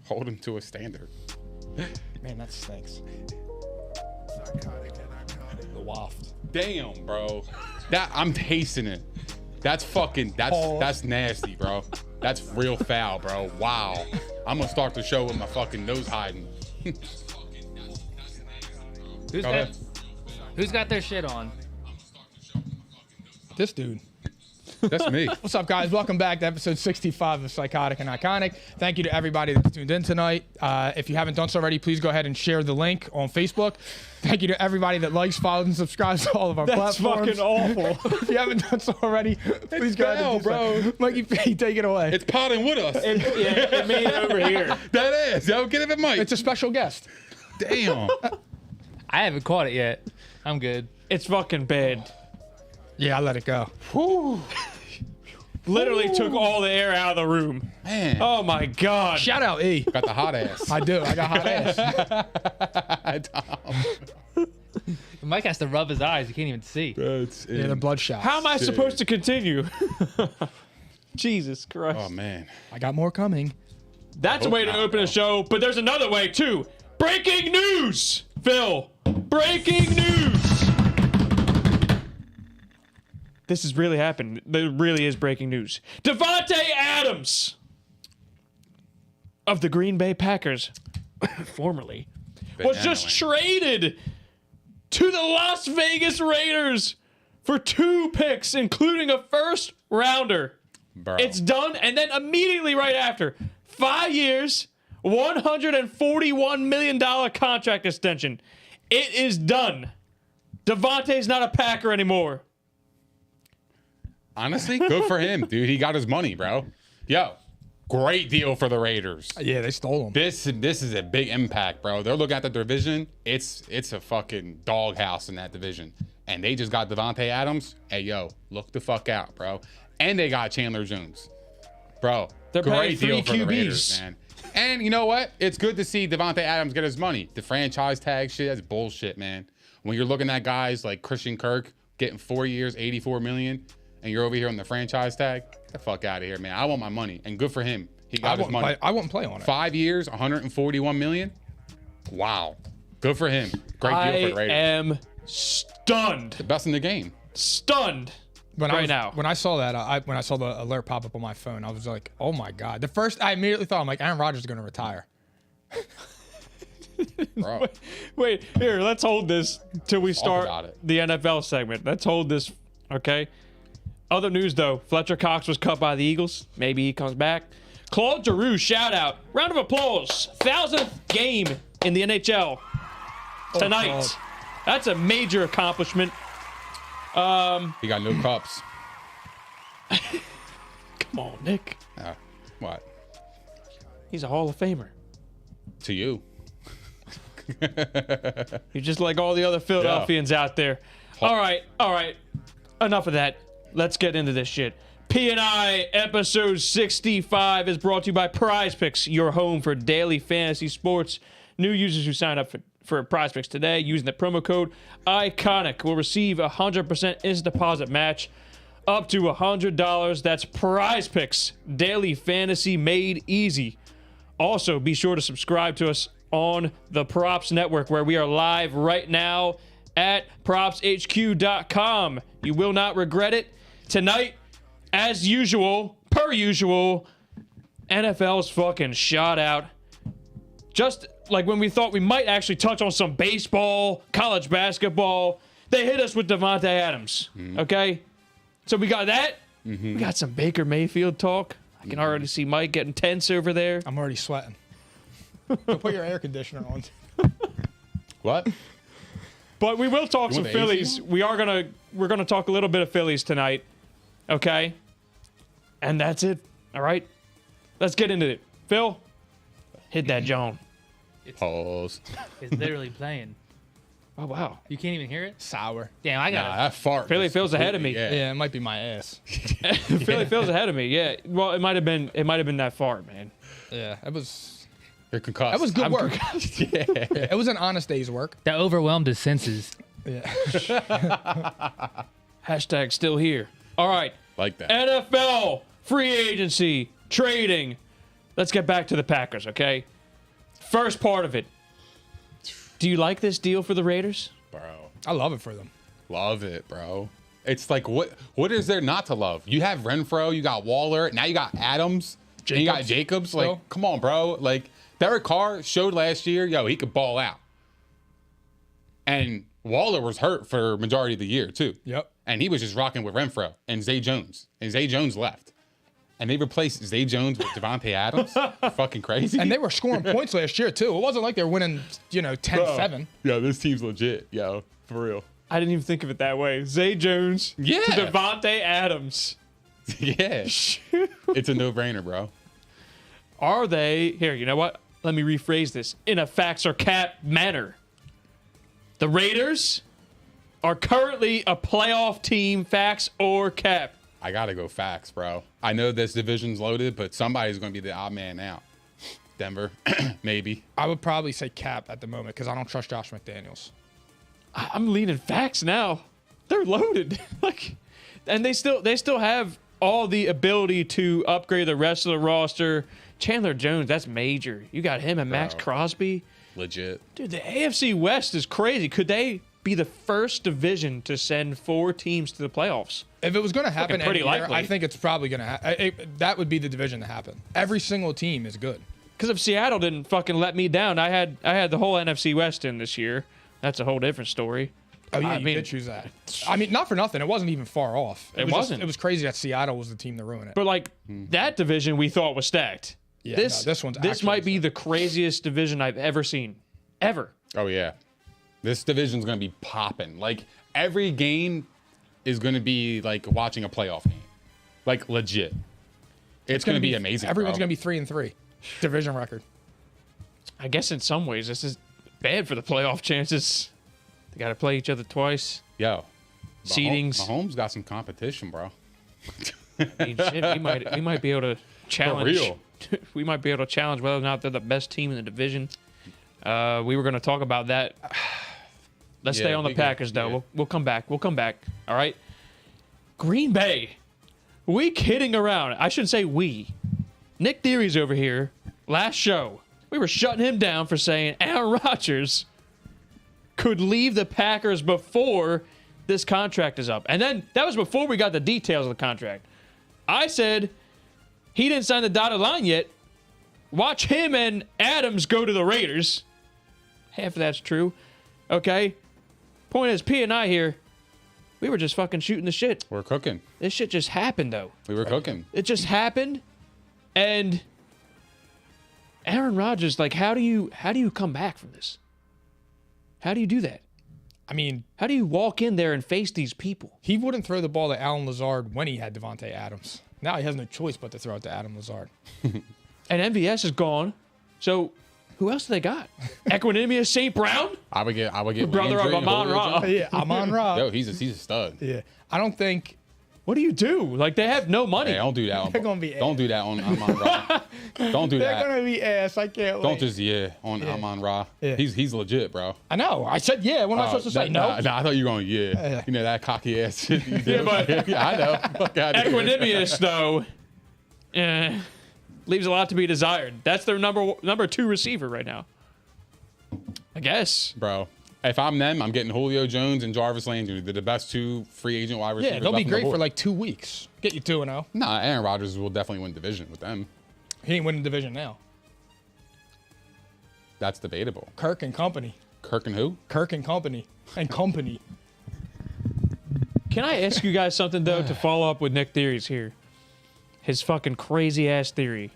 hold him to a standard. Man, that stinks. Psychotic-Iconic. The waft. Damn, bro. I'm tasting it. That's nasty, bro. That's real foul, bro. Wow. I'm gonna start the show with my fucking nose hiding. Who's got their shit on? This dude. That's me. What's up, guys? Welcome back to episode 65 of Psychotic and Iconic. Thank you to everybody that's tuned in tonight. If you haven't done so already, please go ahead and share the link on Facebook. Thank you to everybody that likes, follows, and subscries to all of our platforms. That's fucking awful. If you haven't done so already, please go ahead and do so. Mikey P, take it away. It's potting with us. It made it over here. That is. Yo, get it at Mike. It's a special guest. Damn. I haven't caught it yet. I'm good. It's fucking bad. Yeah, I let it go. Whew. Literally took all the air out of the room. Man. Oh my god. Shout out E. Got the hot ass. I do. I got hot ass. Tom. Mike has to rub his eyes. You can't even see. That's Yeah, they're bloodshot. How am I supposed to continue? Jesus Christ. Oh, man. I got more coming. That's a way to not, open a show, but there's another way too. Breaking news, Phil. Breaking news. This has really happened. There really is breaking news. Davante Adams of the Green Bay Packers, formerly, was just traded to the Las Vegas Raiders for 2 picks, including a first rounder. Bro. It's done, and then immediately right after, 5 years, $141 million contract extension. It is done. Davante's not a Packer anymore. Honestly, good for him, dude. He got his money, bro. Yo, great deal for the Raiders. Yeah, they stole him. This is a big impact, bro. They're looking at the division. It's a fucking doghouse in that division. And they just got Davante Adams. Hey, yo, look the fuck out, bro. And they got Chandler Jones. Bro, They're great paying deal 3 for the Raiders, QBs. man. And you know what? It's good to see Davante Adams get his money. The franchise tag shit, that's bullshit, man. When you're looking at guys like Christian Kirk getting 4 years, $84 million, and you're over here on the franchise tag, get the fuck out of here, man. I want my money. And good for him. He got his money. I wouldn't play on it. 5 years, $141 million. Wow. Good for him. Great deal for the Raiders. I am stunned. The best in the game. Stunned. When now. When I saw that, when I saw the alert pop up on my phone, I was like, oh my God. I immediately thought, I'm like, Aaron Rodgers is going to retire. Bro. Wait, here, let's hold this till we about start it. the NFL segment. Let's hold this, okay? Other news, though. Fletcher Cox was cut by the Eagles. Maybe he comes back. Claude Giroux, shout out. Round of applause. 1,000th game in the NHL tonight. God. That's a major accomplishment. He got no cups. Come on, Nick. What? He's a Hall of Famer. To you. You're just like all the other Philadelphians out there. All right. Enough of that. Let's get into this shit. P&I episode 65 is brought to you by Prize Picks, your home for daily fantasy sports. New users who sign up for Prize Picks today using the promo code ICONIC will receive a 100% instant deposit match up to $100. That's Prize Picks, daily fantasy made easy. Also, be sure to subscribe to us on the Props Network, where we are live right now at propshq.com. You will not regret it. Tonight, as usual, per usual, NFL's fucking shot out. Just like when we thought we might actually touch on some baseball, college basketball, they hit us with Davante Adams. Okay? So we got that. We got some Baker Mayfield talk. I can already see Mike getting tense over there. I'm already sweating. Go put your air conditioner on. What? But we will talk You some want the AC Phillies. We're gonna talk a little bit of Phillies tonight. Okay? And that's it. All right? Let's get into it. Phil, hit that Joan. Pause. It's literally playing. Oh, wow. You can't even hear it? Sour. Damn, I got Nah, it. that fart. Philly was feels ahead of me. completely- Yeah, it might be my ass. Philly feels ahead of me. Yeah. Well, it might have been that far, man. Yeah, it was. You're concussed. That was good work. Yeah. Yeah, it was an honest day's work. That overwhelmed his senses. Yeah. Hashtag still here. All right. Like that. NFL, free agency, trading. Let's get back to the Packers, okay? First part of it. Do you like this deal for the Raiders? Bro. I love it for them. Love it, bro. It's like, what is there not to love? You have Renfro, you got Waller, now you got Adams, and you got Jacobs. still. Like, come on, bro. Like, Derek Carr showed last year, he could ball out. And Waller was hurt for majority of the year, too. Yep. And he was just rocking with Renfro and Zay Jones. And Zay Jones left. And they replaced Zay Jones with Davante Adams. Fucking crazy. And they were scoring points last year, too. It wasn't like they were winning, 10-7. Yo, this team's legit, for real. I didn't even think of it that way. Zay Jones to Davante Adams. Yeah. It's a no-brainer, bro. Are they, here, you know what? Let me rephrase this in a facts or cap manner. The Raiders are currently a playoff team, facts or cap. I got to go facts, bro. I know this division's loaded, but somebody's going to be the odd man out. Denver, maybe. I would probably say cap at the moment because I don't trust Josh McDaniels. I'm leaning facts now. They're loaded. And they still have all the ability to upgrade the rest of the roster. Chandler Jones, that's major. You got him and Max Crosby. Legit. Dude, the AFC West is crazy. Could they be the first division to send 4 teams to the playoffs? If it was going to happen pretty any year, likely. I think it's probably going to happen. That would be the division to happen. Every single team is good. Because if Seattle didn't fucking let me down, I had the whole NFC West in this year. That's a whole different story. Oh, yeah, I you mean- did choose that. I mean, not for nothing. It wasn't even far off. It wasn't. It was crazy that Seattle was the team to ruin it. But that division we thought was stacked. Yeah, this one's this actually might be the craziest division I've ever seen. Ever. Oh, yeah. This division's going to be popping. Like, every game is going to be like watching a playoff game. Like, legit. It's going to be amazing. Everyone's going to be 3-3. Division record. I guess in some ways this is bad for the playoff chances. They got to play each other twice. Yo. Seedings. Mahomes got some competition, bro. I mean, shit, we might be able to challenge. For real. We might be able to challenge whether or not they're the best team in the division. We were going to talk about that. Let's stay on the Packers, though. yeah. We'll come back. We'll come back. All right. Green Bay. We kidding around. I shouldn't say we. Nick Theory's over here. Last show, we were shutting him down for saying Aaron Rodgers could leave the Packers before this contract is up. And then that was before we got the details of the contract. I said he didn't sign the dotted line yet. Watch him and Adams go to the Raiders. Half of that's true. Okay. Point is, P&I here, we were just fucking shooting the shit. We're cooking. This shit just happened, though. We were cooking. It just happened. And Aaron Rodgers, how do you come back from this? How do you do that? I mean, How do you walk in there and face these people? he wouldn't throw the ball to Allen Lazard when he had Davante Adams. Now he has no choice but to throw it to Adam Lazard. And MVS is gone. So who else do they got? Equanimous St. Brown? I would get Brother of Landry, Amon Julio Ra. Jones. Yeah, Amon Ra. Yo, he's a stud. Yeah, I don't think What do you do? They have no money. Hey, don't do that. They're gonna be Don't do that on Amon Ra. Don't do they're that. gonna be ass. I can't Don't wait. just on Amon Ra. Yeah. He's legit, bro. I know. I said yeah. What am I supposed to say? No. Nah, I thought you were going, yeah. You know, that cocky ass shit you do. but- yeah, I know. Fuck outta here. Equanimous, though, leaves a lot to be desired. That's their number 2 receiver right now. I guess. Bro, if I'm them, I'm getting Julio Jones and Jarvis Landry. They're the best 2 free agent wide receivers. Yeah, they'll be left on the great for board. 2 weeks. Get you 2-0. Nah, Aaron Rodgers will definitely win division with them. He ain't winning division now. That's debatable. Kirk and company. Kirk and who? Kirk and company. And company. Can I ask you guys something, though, to follow up with Nick Theory's here? His fucking crazy-ass theory.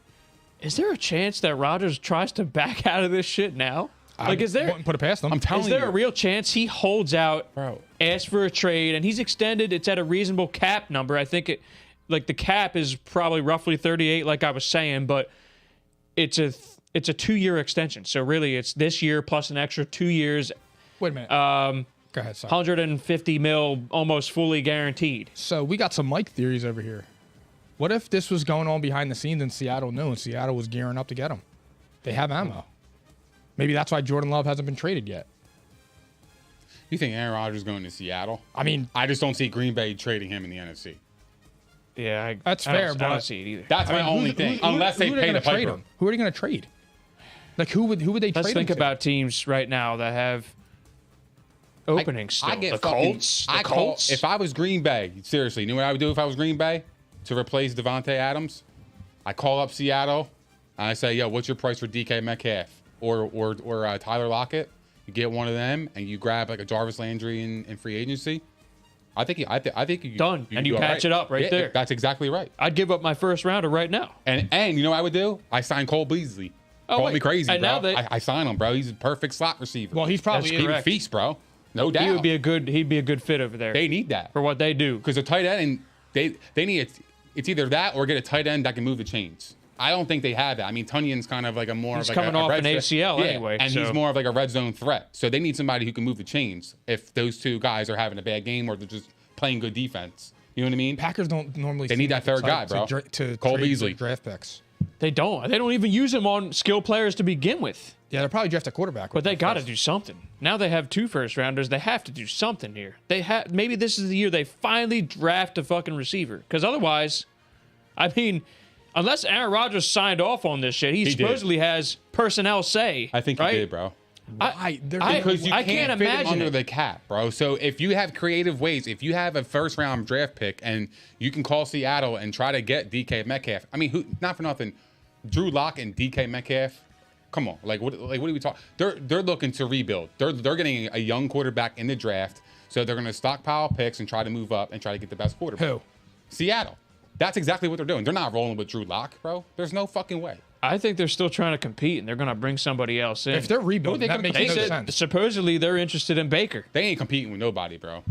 Is there a chance that Rodgers tries to back out of this shit now? Is there... Wouldn't put it past them. I'm telling Is there you. a real chance he holds out, Bro. asks for a trade, and he's extended? It's at a reasonable cap number. I think the cap is probably roughly 38, like I was saying, but it's a 2-year extension. So really, it's this year plus an extra 2 years. Wait a minute. Go ahead. Sorry. 150 mil, almost fully guaranteed. So we got some Mike theories over here. What if this was going on behind the scenes and Seattle knew and Seattle was gearing up to get him? They have ammo. Maybe that's why Jordan Love hasn't been traded yet. You think Aaron Rodgers is going to Seattle? I mean, I just don't see Green Bay trading him in the NFC. Yeah, That's I don't- fair, I but- don't see it either. That's my only thing. Unless they who are pay gonna the trade piper. him? Who are they going to trade? Like who would they trade Let's think him to? about teams right now that have openings still. I get the fucking, Colts. I The call, Colts. if I was Green Bay, seriously, you know what I would do if I was Green Bay to replace Davante Adams? I call up Seattle and I say, yo, what's your price for DK Metcalf or Tyler Lockett? You get one of them and you grab like a Jarvis Landry in free agency. I think you Done. And you patch it up right there. That's exactly right. I'd give up my first rounder right now. And you know what I would do? I sign Cole Beasley. Call me crazy, and bro. now I sign him, bro. He's a perfect slot receiver. Well, he's probably That's he would correct. feast, bro. No doubt. He'd be a good fit over there They need that for what they do. because a tight end, they need it's either that or get a tight end that can move the chains. I don't think they have that. I mean, Tunyon's kind of like a more He's of like coming a off red an zone- ACL yeah, anyway, and so- he's more of like a red zone threat. So they need somebody who can move the chains if those two guys are having a bad game or they're just playing good defense. You know what I mean? Packers don't normally. They seem need that like third guy, excited bro. To Cole trade Beasley. draft picks. They don't even use him on skill players to begin with. Yeah, they'll probably draft a quarterback. But they got to do something. Now they have 2 first rounders. They have to do something here. Maybe this is the year they finally draft a fucking receiver. Because otherwise, I mean, unless Aaron Rodgers signed off on this shit, he He supposedly has personnel say. I think right? he did, bro. Because You I can't can't fit him imagine under it. the cap, bro. So if you have creative ways, if you have a first round draft pick and you can call Seattle and try to get DK Metcalf, I mean, not for nothing, Drew Lock and DK Metcalf. Come on, what are we talking? They're looking to rebuild. They're getting a young quarterback in the draft, so they're going to stockpile picks and try to move up and try to get the best quarterback. Who? Seattle. That's exactly what they're doing. They're not rolling with Drew Lock, bro. There's no fucking way. I think they're still trying to compete, and they're going to bring somebody else in. if they're rebuilding, Who that they makes gonna no pay? sense. Supposedly they're interested in Baker. They ain't competing with nobody, bro.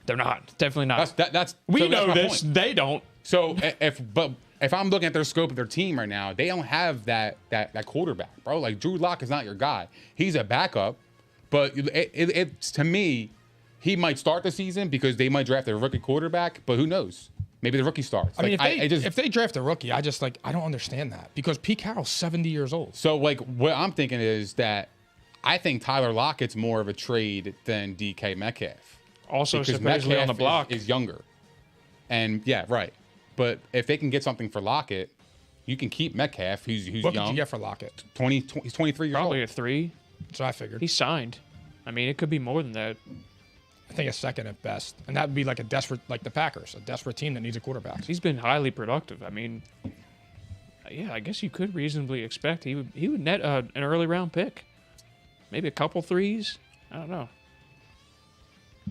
They're not. Definitely not. That's we so that's know my this. point. They don't. So if I'm looking at their scope of their team right now, they don't have that quarterback, bro. Like Drew Lock is not your guy. He's a backup, but it's to me, he might start the season because they might draft a rookie quarterback, but who knows? Maybe the rookie starts. I mean, Like, if they draft a rookie, I don't understand that because Pete Carroll's 70 years old. so what I'm thinking is that I think Tyler Lockett's more of a trade than DK Metcalf. Also Because supposedly on the Metcalf block. is younger. And yeah, right. But if they can get something for Lockett, you can keep Metcalf, who's What young. could you get for Lockett? 20, he's 23 years Probably old. a 3. So I figured. He signed. I mean, it could be more than that. I think a second at best, and that would be like a desperate, like the Packers, a desperate team that needs a quarterback. He's been highly productive. I mean, yeah, I guess you could reasonably expect he would net an early round pick, maybe a couple 3s. I don't know.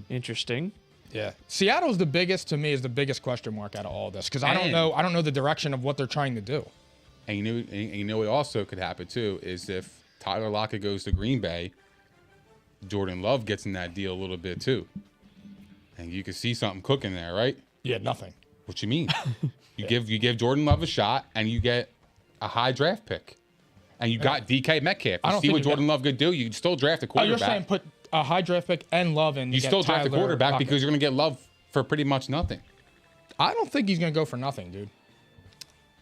Interesting. Yeah, Seattle's the biggest to me is the biggest question mark out of all this because I don't know the direction of what they're trying to do. And you know what also could happen too is if Tyler Lockett goes to Green Bay, Jordan Love gets in that deal a little bit too. And you can see something cooking there, right? Yeah, nothing. What you mean? You give Jordan Love a shot and you get a high draft pick. And you got DK Metcalf. I You don't see think what you Jordan Love could do. You still draft a Oh, you're quarterback. saying put a high draft pick and Love and You get still draft a Tyler quarterback Lockett. because you're going to get Love for pretty much nothing. I don't think he's going to go for nothing, dude.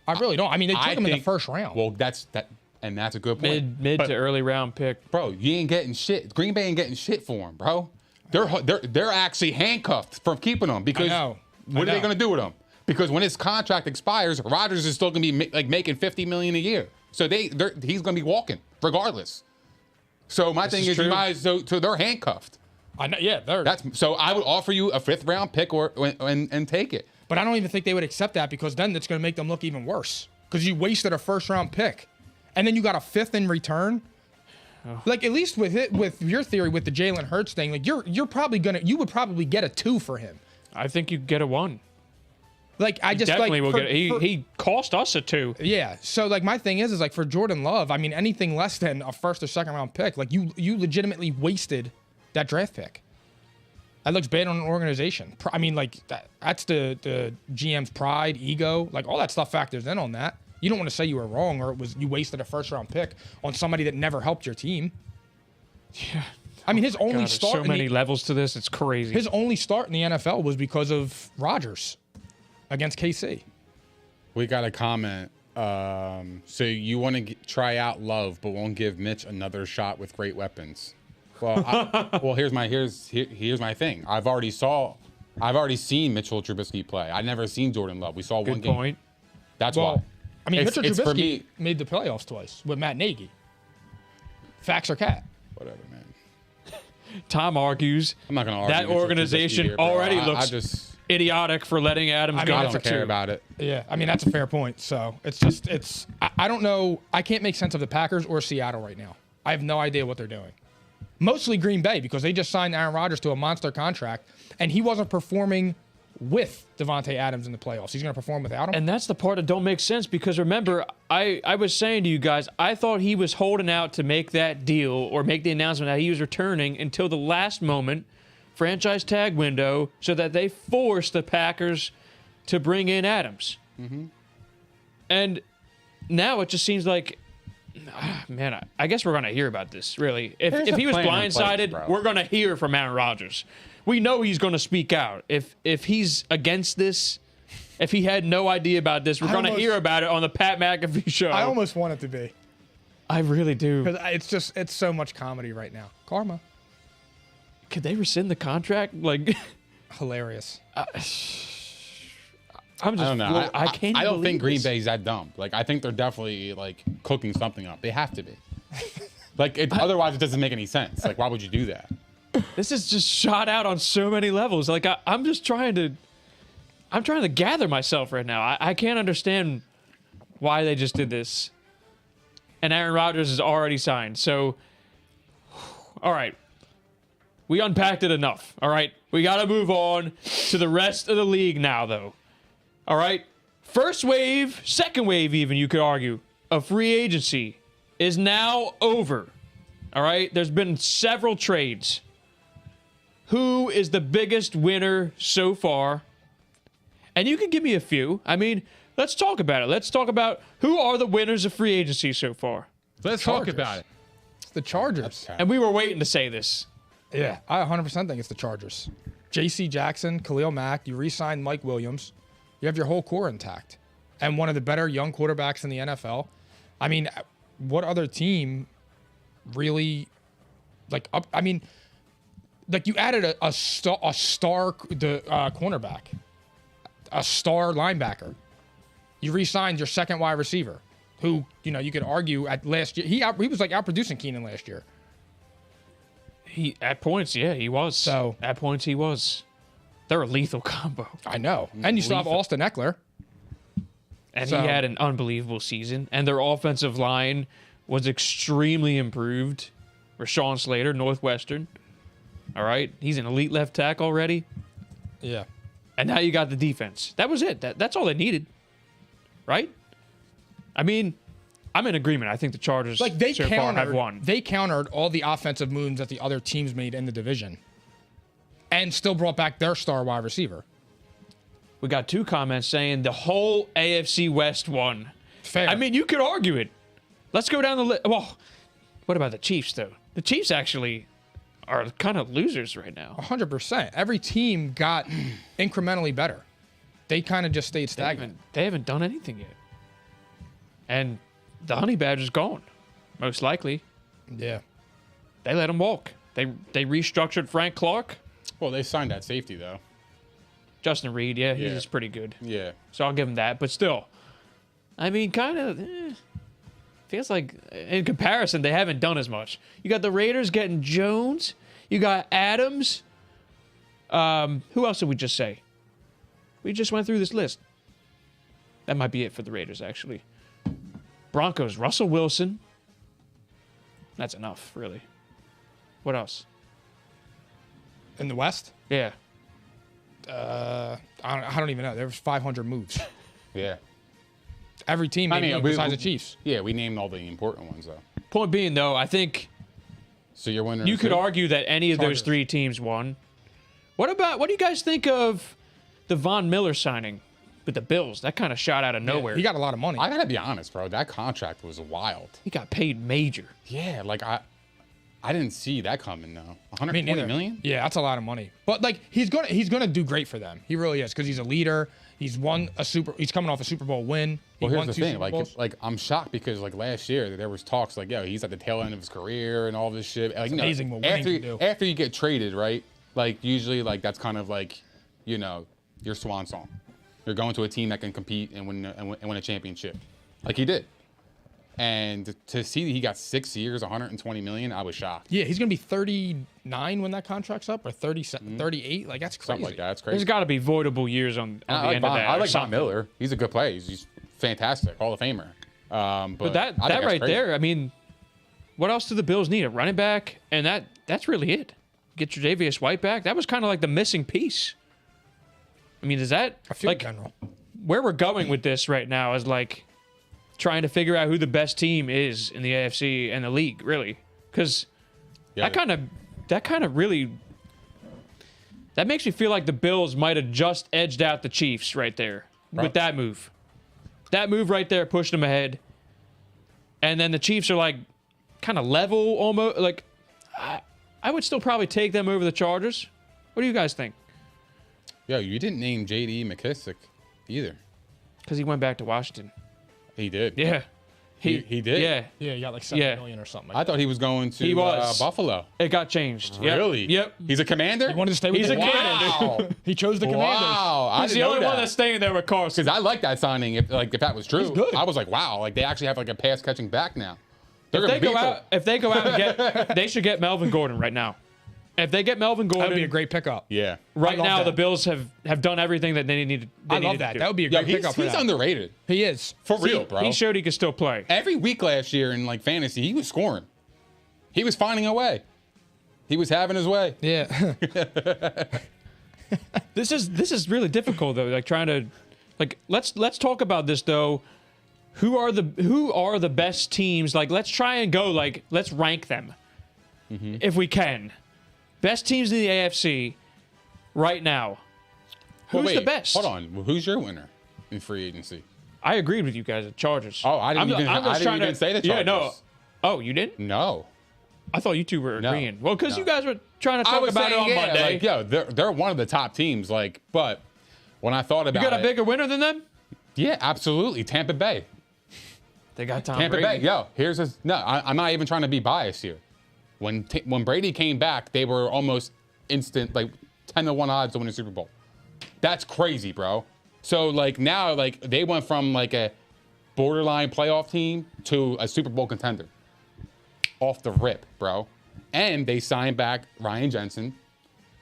I really don't. I mean, they took him in the first round. Well, that's a good point. Mid But, to early round pick. bro, you ain't getting shit. Green Bay ain't getting shit for him, bro. They're actually handcuffed from keeping him because what are they going to do with him? Because when his contract expires, Rodgers is still going to be making $50 million a year. So he's going to be walking regardless. So my thing is, you might so they're handcuffed. I know, yeah, they're. So I would offer you a 5th round pick and take it. But I don't even think they would accept that because then it's going to make them look even worse because you wasted a first round pick, and then you got a 5th in return. Oh. Like at least with your theory with the Jalen Hurts thing, like you would probably get a 2 for him. I think you get a 1. Like I just Definitely like will get. He cost us a 2. Yeah. So like my thing is like for Jordan Love, I mean anything less than a 1st or 2nd round pick, like you legitimately wasted that draft pick. That looks bad on an organization. I mean like that's the GM's pride, ego, like all that stuff factors in on that. You don't want to say you were wrong or you wasted a 1st round pick on somebody that never helped your team. Yeah. I mean his only God, start. there's so many levels to this. It's crazy. His only start in the NFL was because of Rodgers against KC. We got a comment. So you want to try out Love, but won't give Mitch another shot with great weapons. Well, here's my thing. I've already seen Mitchell Trubisky play. I've never seen Jordan Love. We saw one game. Point. That's why. I mean, It's Mitchell for Trubisky me. made the playoffs twice with Matt Nagy. Facts are cat. Whatever, man. Tom argues I'm not gonna argue that with you organization here, bro. already I looks just idiotic for letting Adams go I for don't care 2. about it. Yeah, I mean, that's a fair point. So I don't know. I can't make sense of the Packers or Seattle right now. I have no idea what they're doing. Mostly Green Bay because they just signed Aaron Rodgers to a monster contract, and he wasn't performing with Davante Adams in the playoffs. He's going to perform without him. And that's the part that don't make sense because remember, I was saying to you guys, I thought he was holding out to make that deal or make the announcement that he was returning until the last moment, franchise tag window, so that they forced the Packers to bring in Adams. Mm-hmm. And now it just seems like, man, I guess we're going to hear about this, really. If he was blindsided, we're going to hear from Aaron Rodgers. We know he's going to speak out. If he's against this, if he had no idea about this, we're going to hear about it on the Pat McAfee show. I almost want it to be. I really do. Because it's so much comedy right now. Karma. Could they rescind the contract? Like, hilarious. I'm just. I don't know. I can't. I don't think Green this. Bay's that dumb. Like, I think they're definitely like cooking something up. They have to be. Like, otherwise it doesn't make any sense. Like, why would you do that? This is just shot out on so many levels. Like, I'm just trying to gather myself right now. I can't understand why they just did this. And Aaron Rodgers is already signed. So, all right. We unpacked it enough. All right. We got to move on to the rest of the league now, though. All right. First wave, second wave, even, you could argue, of free agency is now over. All right. There's been several trades. Who is the biggest winner so far? And you can give me a few. I mean, let's talk about it. Let's talk about who are the winners of free agency so far. Let's talk about it. It's the Chargers. And we were waiting to say this. Yeah, I 100% think it's the Chargers. J.C. Jackson, Khalil Mack, you re-signed Mike Williams. You have your whole core intact. And one of the better young quarterbacks in the NFL. I mean, what other team really, like, you added a star cornerback, a star linebacker. You re-signed your second wide receiver, who, you could argue at last year, he was like outproducing Keenan last year. At points, yeah, he was. So at points, he was. They're a lethal combo. I know. And you still have Austin Eckler. And he had an unbelievable season. And their offensive line was extremely improved. Rashawn Slater, Northwestern. All right. He's an elite left tackle already. Yeah. And now you got the defense. That was it. That's all they needed. Right? I mean, I'm in agreement. I think the Chargers so far have won. They countered all the offensive moves that the other teams made in the division and still brought back their star wide receiver. We got 2 comments saying the whole AFC West won. Fair. I mean, you could argue it. Let's go down the list. Well, what about the Chiefs, though? The Chiefs actually are kind of losers right now. 100%. Every team got incrementally better. They kind of just stayed stagnant. They haven't done anything yet. And the Honey Badger's gone, most likely. Yeah. They let him walk. They restructured Frank Clark. Well, they signed that safety, though. Justin Reed, yeah, he's just pretty good. Yeah. So I'll give him that. But still, I mean, kind of feels like in comparison, they haven't done as much. You got the Raiders getting Jones. You got Adams. Who else did we just say? We just went through this list. That might be it for the Raiders, actually. Broncos, Russell Wilson. That's enough, really. What else? In the West? Yeah. I don't even know. There was 500 moves. Yeah. Every team made moves besides the Chiefs. Yeah, we named all the important ones, though. Point being, though, I think so you're winning. You could argue that any of those 3 teams won. What do you guys think of the Von Miller signing with the Bills? That kind of shot out of nowhere. He got a lot of money. I gotta be honest, bro. That contract was wild. He got paid major. Yeah, like I didn't see that coming though. 120 million? Yeah, that's a lot of money. But like he's gonna do great for them. He really is because he's a leader. He's coming off a Super Bowl win. Well, here's the thing, like I'm shocked because like last year there was talks like, he's at the tail end of his career and all this shit. Like, amazing what winning can do. After you get traded, right? Like usually like that's kind of like, your swan song. You're going to a team that can compete and win a championship, like he did. And to see that he got 6 years, 120 million, I was shocked. Yeah, he's gonna be 39 when that contract's up, or 38. Like that's crazy. Something like that. That's crazy. There's got to be voidable years on the end of that. I or like Von something. Miller. He's a good player. He's fantastic, Hall of Famer. But that I think right that's crazy. there, I mean, what else do the Bills need? A running back, and that's really it. Get your Tre'Davious White back. That was kind of like the missing piece. I mean, is that I feel like general. where we're going with this right now? Is like trying to figure out who the best team is in the AFC and the league, really, because that kind of really that makes me feel like the Bills might have just edged out the Chiefs right there with that move. That move right there pushed them ahead, and then the Chiefs are like kind of level almost. Like I would still probably take them over the Chargers. What do you guys think? Yo, you didn't name J.D. McKissick either. Because he went back to Washington. He did. Yeah. He did? Yeah. Yeah, he got like 7 million or something. I thought he was going to He was. Buffalo. It got changed. Yep. Really? Yep. He's a commander? He wanted to stay with He's the a Wow. He chose the Commanders. Wow. I He's didn't the only know one that. that's staying there with Carson. Because I like that signing if that was true. He's good. I was like, wow, like they actually have like a pass catching back now. They're If gonna they go beat out, if they go out and get, they should get Melvin Gordon right now. If they get Melvin That Gordon, would be a great pickup. Yeah. right love now that. the Bills have done everything that they needed. I love that. That would be a Yo, great pickup for he's that. underrated. He is. For real, bro. He showed he could still play. Every week last year in like fantasy, he was scoring. He was finding a way. He was having his way. Yeah. This is really difficult though. Like trying to, like let's talk about this though. Who are the best teams? Like let's try and go like let's rank them if we can. Best teams in the AFC right now. Well, Who's wait, the best? Hold on. Who's your winner in free agency? I agreed with you guys. The Chargers. Oh, I didn't even say the Chargers. Yeah, no. Oh, you didn't? No. I thought you two were No. agreeing. Well, because No. you guys were trying to I talk was about it saying, on Monday. like, yo, they're one of the top teams. Like, but when I thought about you got a it, bigger winner than them? yeah, absolutely, Tampa Bay. They got Tom Tampa Brady. Bay. Yo, here's a no. I'm not even trying to be biased here. When Brady came back, they were almost instant, like 10-1 odds to win the Super Bowl. That's crazy, bro. So like now, like they went from like a borderline playoff team to a Super Bowl contender. Off the rip, bro. And they signed back Ryan Jensen.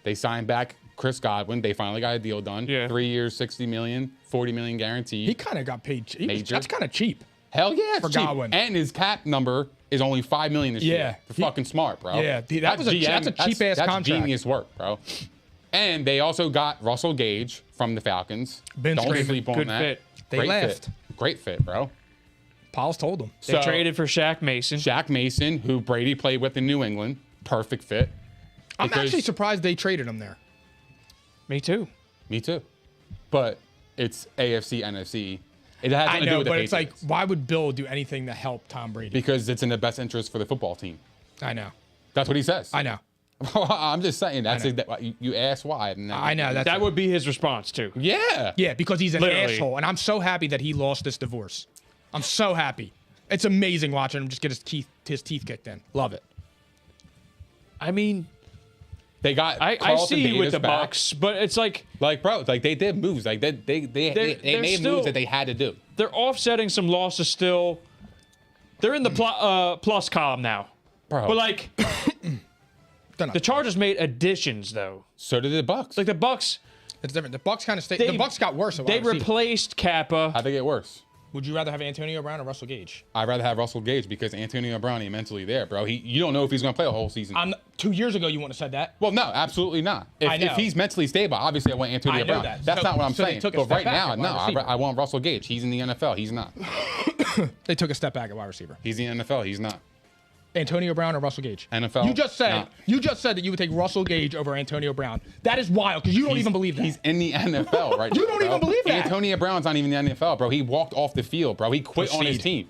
They signed back Chris Godwin. They finally got a deal done. Yeah. 3 years, $60 million, $40 million guaranteed. He kind of got paid. Major. That's kind of cheap. Hell yeah, For it's cheap. Godwin. And his cap number is only $5 million this year. Yeah. They're fucking smart, bro. Yeah, that's a cheap-ass that's contract. genius work, bro. And they also got Russell Gage from the Falcons. Been Don't screaming. sleep on Good that. fit. They Great laughed. Fit. Great fit, bro. Pauls told him. They traded for Shaq Mason. Shaq Mason, who Brady played with in New England. Perfect fit. I'm Because- actually surprised they traded him there. Me too. Me too. But it's AFC, NFC. It has I nothing to do know, with the but it's like, Patriots. why would Bill do anything to help Tom Brady? Because it's in the best interest for the football team. I know. That's what he says. I know. I'm just saying. That's know. you asked why. And I know. That's That would be his response too. Yeah. Yeah, because he's an Literally. asshole, and I'm so happy that he lost this divorce. I'm so happy. It's amazing watching him just get his teeth kicked in. Love it. I mean, They got. I Carlton see you with Davis the back. Bucks, but it's like Like, bro, like they did moves. Like they they're made still- moves that they had to do. they're offsetting some losses still. They're in the plus column now. Bro. But like They're not- the Chargers made additions though. So did the Bucks. Like the Bucks, It's different. The Bucks kind of stayed. They- The Bucks got worse. they replaced Kappa. How'd they get worse? Would you rather have Antonio Brown or Russell Gage? I'd rather have Russell Gage because Antonio Brown ain't mentally there, bro. You don't know if he's gonna play a whole season. 2 years ago, you wouldn't have said that. Well, no, absolutely not. I know. If he's mentally stable, obviously I want Antonio I know Brown. that. That's So- not what I'm so they saying. took a But step right back now, at no, wide receiver. I want Russell Gage. He's in the NFL. He's not. They took a step back at wide receiver. He's in the NFL. He's not. Antonio Brown or Russell Gage? NFL. You just said Nah. that you would take Russell Gage over Antonio Brown. That is wild because you don't even believe that. He's in the NFL right now. You don't bro. even believe that. Antonio Brown's not even in the NFL, bro. He walked off the field, bro. He quit on his Proceed. team.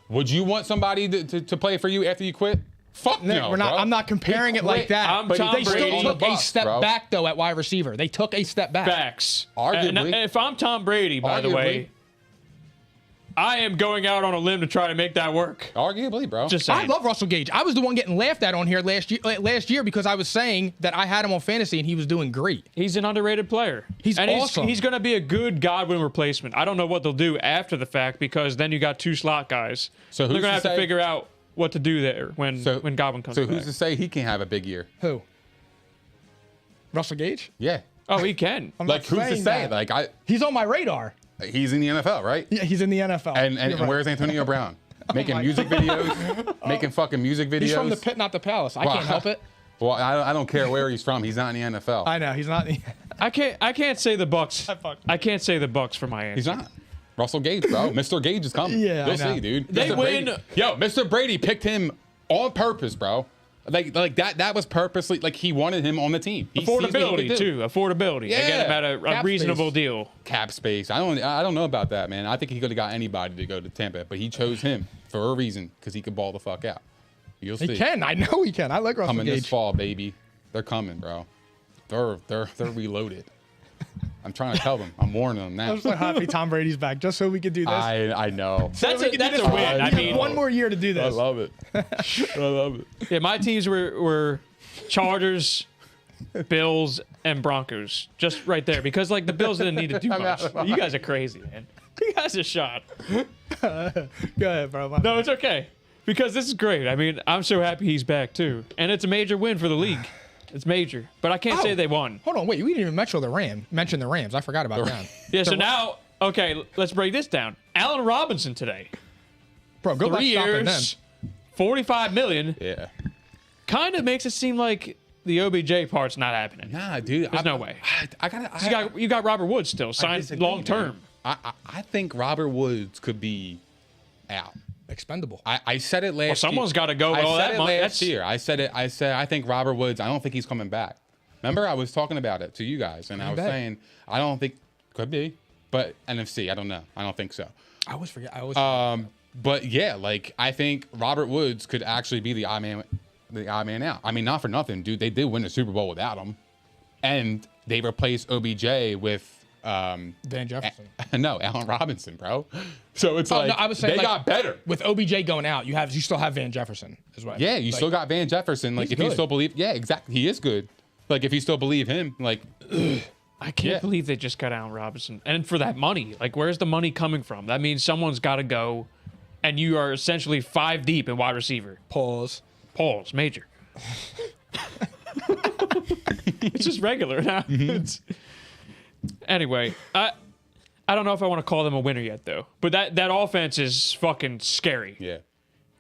Would you want somebody to play for you after you quit? Fuck no. We're not. bro. I'm not comparing He it like quit, that. I'm But Tom they Brady still on the took a Bucks, step bro. back though at wide receiver. They took a step back. Facts. Arguably. And if I'm Tom Brady, by the way, I am going out on a limb to try to make that work. Arguably, bro. Just I saying. love Russell Gage. I was the one getting laughed at on here last year because I was saying that I had him on fantasy and he was doing great. He's an underrated player. He's awesome. He's going to be a good Godwin replacement. I don't know what they'll do after the fact because then you got 2 slot guys. So they're who's going to to have to say- figure out what to do there when Godwin comes So back. who's to say he can have a big year? Who? Russell Gage? Yeah. Oh, he can. I'm Like not who's to saying say? that. Like He's on my radar. he's in the NFL, right? Yeah, he's in the NFL. And You're right. where's Antonio Brown? Making my music videos, making fucking music videos. He's from the pit, not the palace. I can't help it. Well, I don't care where he's from. He's not in the NFL. I know he's not. I can't say the Bucks. I can't say the Bucks for my answer. He's not. Russell Gage, bro. Mr. Gage is coming. Yeah, You'll I know. see, dude. They Mr. win- Brady. Yo, Mr. Brady picked him on purpose, bro. Like that was purposely. Like he wanted him on the team. He sees what he Affordability can do. too. Affordability. Yeah. Again, about a Cap reasonable space. deal. Cap space. I don't know about that, man. I think he could have got anybody to go to Tampa, but he chose him for a reason because he could ball the fuck out. You'll see. He can. I know he can. I like Russell Coming Gage. this fall, baby. They're coming, bro. They're reloaded. I'm trying to tell them. I'm warning them now. I'm so happy Tom Brady's back, just so we could do this. I know. That's We could do a this win. for- I you mean, have one more year to do this. I love it. I love it. yeah, my teams were Chargers, Bills, and Broncos. Just right there. Because like the Bills didn't need to do much. You guys are crazy, man. You guys are shot. Go ahead, bro. No, it's okay. Because this is great. I mean, I'm so happy he's back too. And it's a major win for the league. It's major. But I can't say they won. Hold on, wait. We didn't even mention the Rams. I forgot about them. Yeah, so now, okay, let's break this down. Allen Robinson today. Bro, good luck 3 stopping them. years, $45 million. Yeah. Kind of makes it seem like the OBJ part's not happening. Nah, dude. There's no way. I gotta. You got Robert Woods still signed disagree, long term. man. I think Robert Woods could be out. Expendable. I said it last year. Someone's got to go with I all said that it money. last year. I said I think Robert Woods. I don't think he's coming back. Remember, I was talking about it to you guys, and I was bet. saying I don't think could be, but NFC. I don't know. I don't think so. I always forget. But yeah, like I think Robert Woods could actually be the odd man out. I mean, not for nothing, dude. They did win the Super Bowl without him, and they replaced OBJ with Van Jefferson. no, Allen Robinson, bro. So it's Oh, like no, I was saying, they like, got better. With OBJ going out, you still have Van Jefferson as well. Yeah, you still got Van Jefferson. Like he's if you good. still believe, yeah, exactly, he is good. Like if you still believe him, like I can't believe they just got Allen Robinson. And for that money, like where's the money coming from? That means someone's got to go, and you are essentially 5 deep in wide receiver. Pause. Pause, major. It's just regular now. It's- Anyway, I don't know if I want to call them a winner yet, though. But that offense is fucking scary. yeah.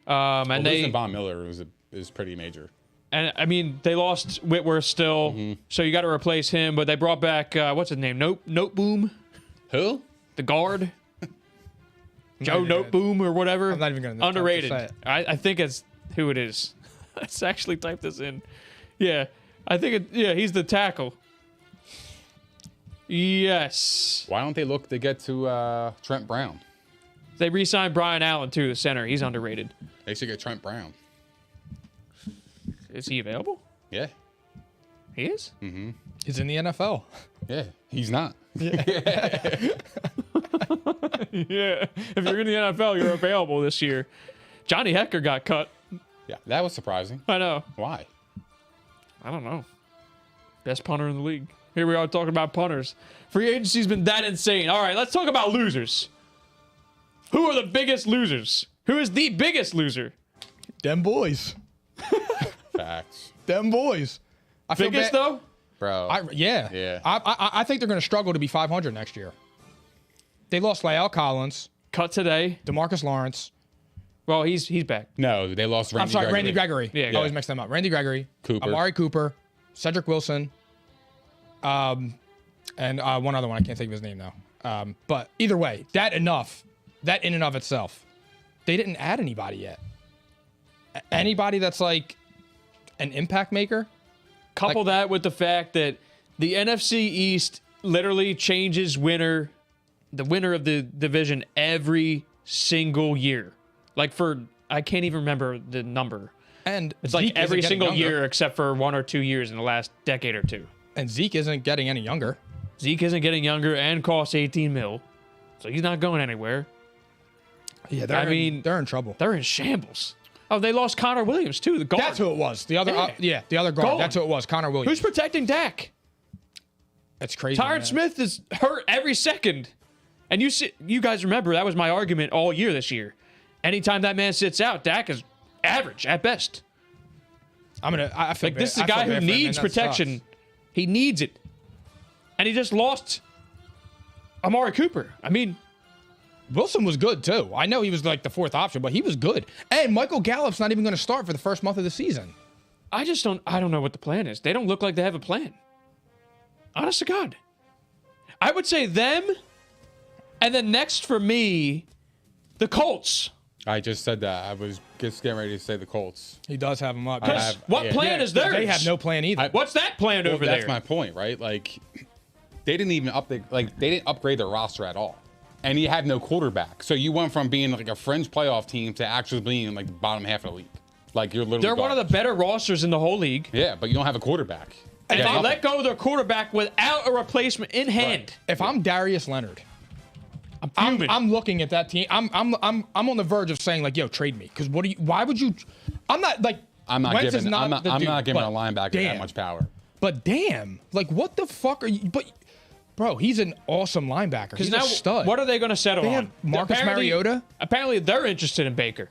And Losing Von Miller is pretty major. and I mean they lost Whitworth still, so you got to replace him. But they brought back what's his name? Note Boom, Who? the guard. Joe even gonna- Note Boom or whatever. I'm not even gonna attempt to underrated. say it. I think it's who it is. Let's actually type this in. Yeah, I think he's the tackle. Yes. Why don't they look to get to Trent Brown? They re-signed Brian Allen too, the center. He's underrated. They should get Trent Brown. Is he available? Yeah. He is? He's in the NFL. Yeah. He's not. Yeah. If you're in the NFL, you're available this year. Johnny Hecker got cut. Yeah. That was surprising. I know. Why? I don't know. Best punter in the league. Here we are talking about punters. Free agency's been that insane. All right, let's talk about losers. Who are the biggest losers? Who is the biggest loser? Them boys. Facts. Them boys. I feel Biggest bad- though? Bro. Yeah. I think they're going to struggle to be 500 next year. They lost La'el Collins, Cut today. DeMarcus Lawrence. Well, he's back. No, they lost Randy I'm sorry, Gregory. Randy Gregory. Yeah, I yeah. always mix them up. Randy Gregory, Cooper. Amari Cooper, Cedric Wilson, and one other one. I can't think of his name now. But either way, that in and of itself, they didn't add anybody yet. Anybody that's like an impact maker? Couple that with the fact that the NFC East literally changes the winner of the division every single year. Like I can't even remember the number. And It's like Zeke isn't every getting single younger. year except for 1 or 2 years in the last decade or two. And Zeke isn't getting any younger. Zeke isn't getting younger and costs $18 million, so he's not going anywhere. Yeah, they're in trouble. They're in shambles. Oh, they lost Connor Williams too. The guard. That's who it was. The other, the other guard. Gone. That's who it was. Connor Williams. Who's protecting Dak? That's crazy. Tyron Smith is hurt every second. And you guys remember that was my argument all year this year. Anytime that man sits out, Dak is average at best. I feel like this is a guy who needs protection. Sucks. He needs it. And he just lost Amari Cooper. I mean, Wilson was good too. I know he was like the fourth option, but he was good. And Michael Gallup's not even going to start for the first month of the season. I don't know what the plan is. They don't look like they have a plan. Honest to God. I would say them, and then next for me, the Colts. I just said that. I was just getting ready to say the Colts. He does have them up. What plan is theirs? They have no plan either. What's that plan over there? That's my point, right? Like, they didn't even they didn't upgrade their roster at all. And he had no quarterback. So you went from being like a fringe playoff team to actually being like the bottom half of the league. Like, you're literally They're one of the better rosters in the whole league. Yeah, but you don't have a quarterback. And they let go of their quarterback without a replacement in hand. If I'm Darius Leonard, I'm fuming. I'm looking at that team. I'm on the verge of saying like, yo, trade me. Because why would you? I'm not giving a linebacker that much power. But damn, like what the fuck are you? But bro, he's an awesome linebacker. He's a stud. What are they going to settle on? Marcus Mariota. Apparently, they're interested in Baker.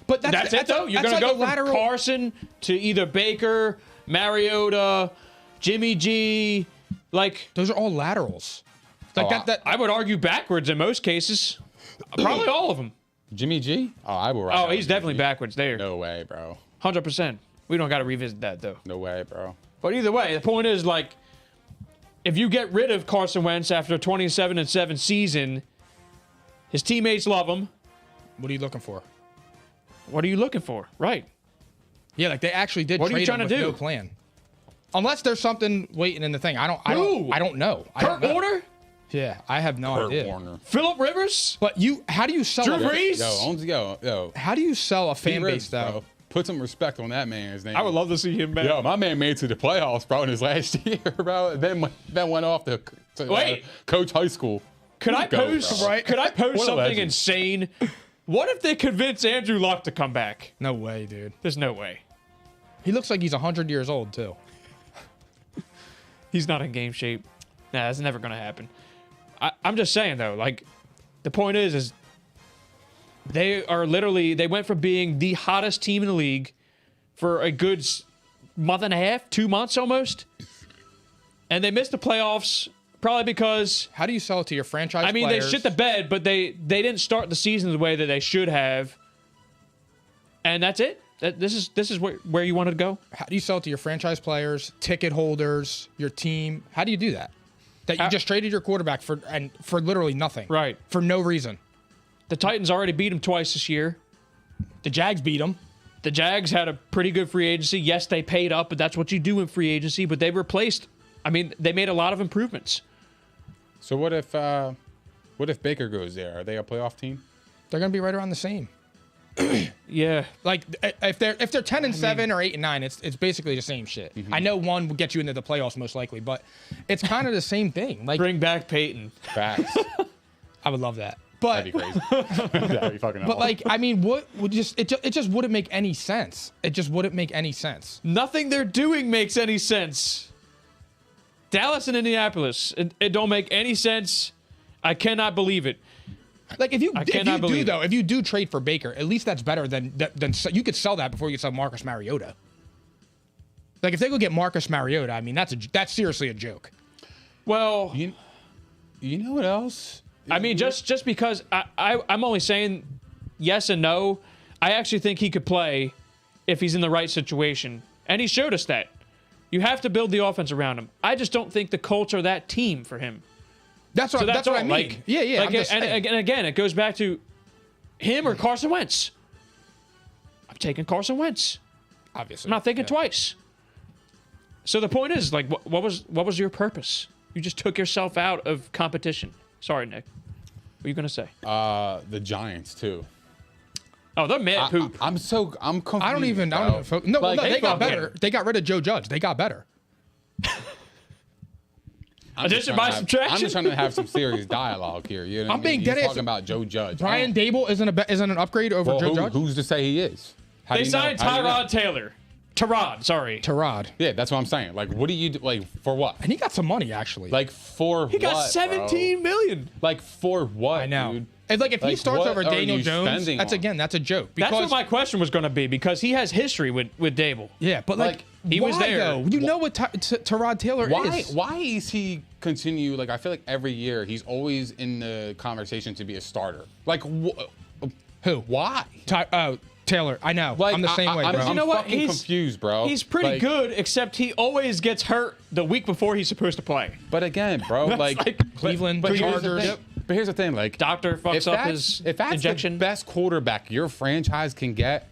But that's it though. You're going to go from Carson to either Baker, Mariota, Jimmy G. Like those are all laterals. Like that. I would argue backwards in most cases. Probably all of them. Jimmy G? Oh, I will. Oh, he's definitely backwards there. No way, bro. 100%. We don't got to revisit that though. No way, bro. But either way, the point is like, if you get rid of Carson Wentz after a 27-7 season, his teammates love him. What are you looking for? What are you looking for? Right. Yeah, like they actually did. What are you trying to do? No plan. Unless there's something waiting in the thing. I don't know. Kurt Warner? Yeah, I have no idea. Warner. Phillip Rivers? But how do you sell Drew Brees? Yo. How do you sell a fan base though? Bro. Put some respect on that man's name. I would love to see him back. Yo, my man made it to the playoffs, bro, in his last year, bro. Then went off to coach high school. Could I post something legend. insane? What if they convince Andrew Luck to come back? No way, dude. There's no way. He looks like he's 100 years old too. He's not in game shape. Nah, that's never gonna happen. I'm just saying though, like, the point is they went from being the hottest team in the league for a good month and a half, 2 months almost, and they missed the playoffs probably because. How do you sell it to your franchise? I mean, players? they shit the bed, but they didn't start the season the way that they should have, and that's it. This is where you wanted to go. How do you sell it to your franchise players, ticket holders, your team? How do you do that? That you just traded your quarterback for literally nothing. Right. For no reason. The Titans already beat him twice this year. The Jags beat him. The Jags had a pretty good free agency. Yes, they paid up, but that's what you do in free agency. But they replaced. I mean, they made a lot of improvements. So what if Baker goes there? Are they a playoff team? They're gonna be right around the same. Yeah. Like if they're 10-7 or 8-9, it's basically the same shit. Mm-hmm. I know one will get you into the playoffs most likely, but it's kind of the same thing. Like bring back Peyton. Facts. I would love that. But that'd be crazy. That'd be fucking awesome. But like, I mean, what would it just wouldn't make any sense. It just wouldn't make any sense. Nothing they're doing makes any sense. Dallas and Indianapolis, it don't make any sense. I cannot believe it. Like if you do trade for Baker, at least that's better than you could sell that before you sell Marcus Mariota. Like if they go get Marcus Mariota, I mean that's seriously a joke. Well, you know what else? I mean, just because I'm only saying yes and no. I actually think he could play if he's in the right situation, and he showed us that. You have to build the offense around him. I just don't think the Colts are that team for him. That's what I mean. Like, yeah. Like, and again, it goes back to him or Carson Wentz. I'm taking Carson Wentz. Obviously, I'm not thinking twice. So the point is, like, what was your purpose? You just took yourself out of competition. Sorry, Nick. What are you gonna say? The Giants too. Oh, they're mad poop. I'm confused. I don't even. They got better. him. They got rid of Joe Judge. They got better. Addition by subtraction. I'm just trying to have some serious dialogue here. You know what I'm being He's dead ass. talking about Joe Judge. Brian Dable isn't an upgrade over Joe Judge? Who's to say he is? How They do you know? signed How do you know? Tyrod Taylor. Tyrod, sorry. Tyrod. Yeah, that's what I'm saying. Like, what do you do? Like, for what? And he got some money, actually. Like, for what? He got 17 million. Like, for what? I know. Dude? It's like if he Like, starts what over are Daniel you Jones, spending that's on? a joke. That's Because, what my question was going to be because he has history with Dable. yeah, but like he why, was there. Though? You know what Tyrod Taylor is. Why is he continue? Like, I feel like every year he's always in the conversation to be a starter. Like, Who? why? Taylor. I know. Like, I'm the same way, bro. I'm You know what? fucking confused, bro. He's pretty Like, good, except he always gets hurt the week before he's supposed to play. But again, bro, like Cleveland, but here's the Chargers. thing. But here's the thing, like Doctor fucks up his if that's injection. the best quarterback your franchise can get,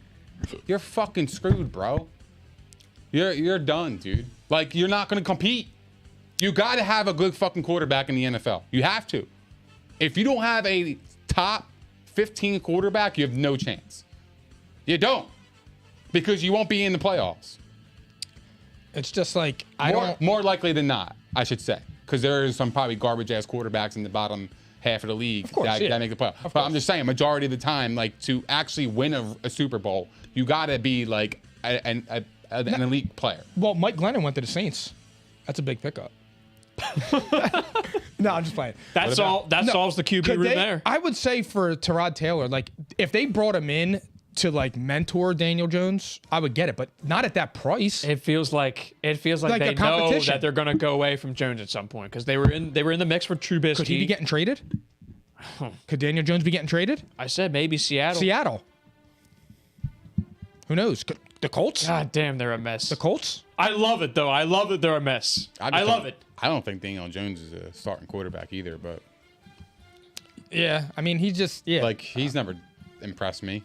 you're fucking screwed, bro. You're done, dude. Like, you're not gonna compete. You gotta have a good fucking quarterback in the NFL. You have to. If you don't have a top 15 quarterback, you have no chance. You don't. Because you won't be in the playoffs. It's just like More likely than not, I should say. Because there is some probably garbage ass quarterbacks in the bottom half of the league course, that make the playoffs. But I'm just saying, majority of the time, like to actually win a Super Bowl, you gotta be like an elite player. Well, Mike Glennon went to the Saints. That's a big pickup. No, I'm just playing. That solves the QB room there. I would say for Tyrod Taylor, like if they brought him in to like mentor Daniel Jones, I would get it, but not at that price. It feels like Like they a know competition. that they're going to go away from Jones at some point because they were in the mix for Trubisky. Could he be getting traded? Could Daniel Jones be getting traded? I said maybe Seattle. Seattle. Who knows? The Colts? God damn, they're a mess. The Colts? I love it though. I love that they're a mess. I love it. I don't think Daniel Jones is a starting quarterback either, but Yeah. I mean, like he's never impressed me.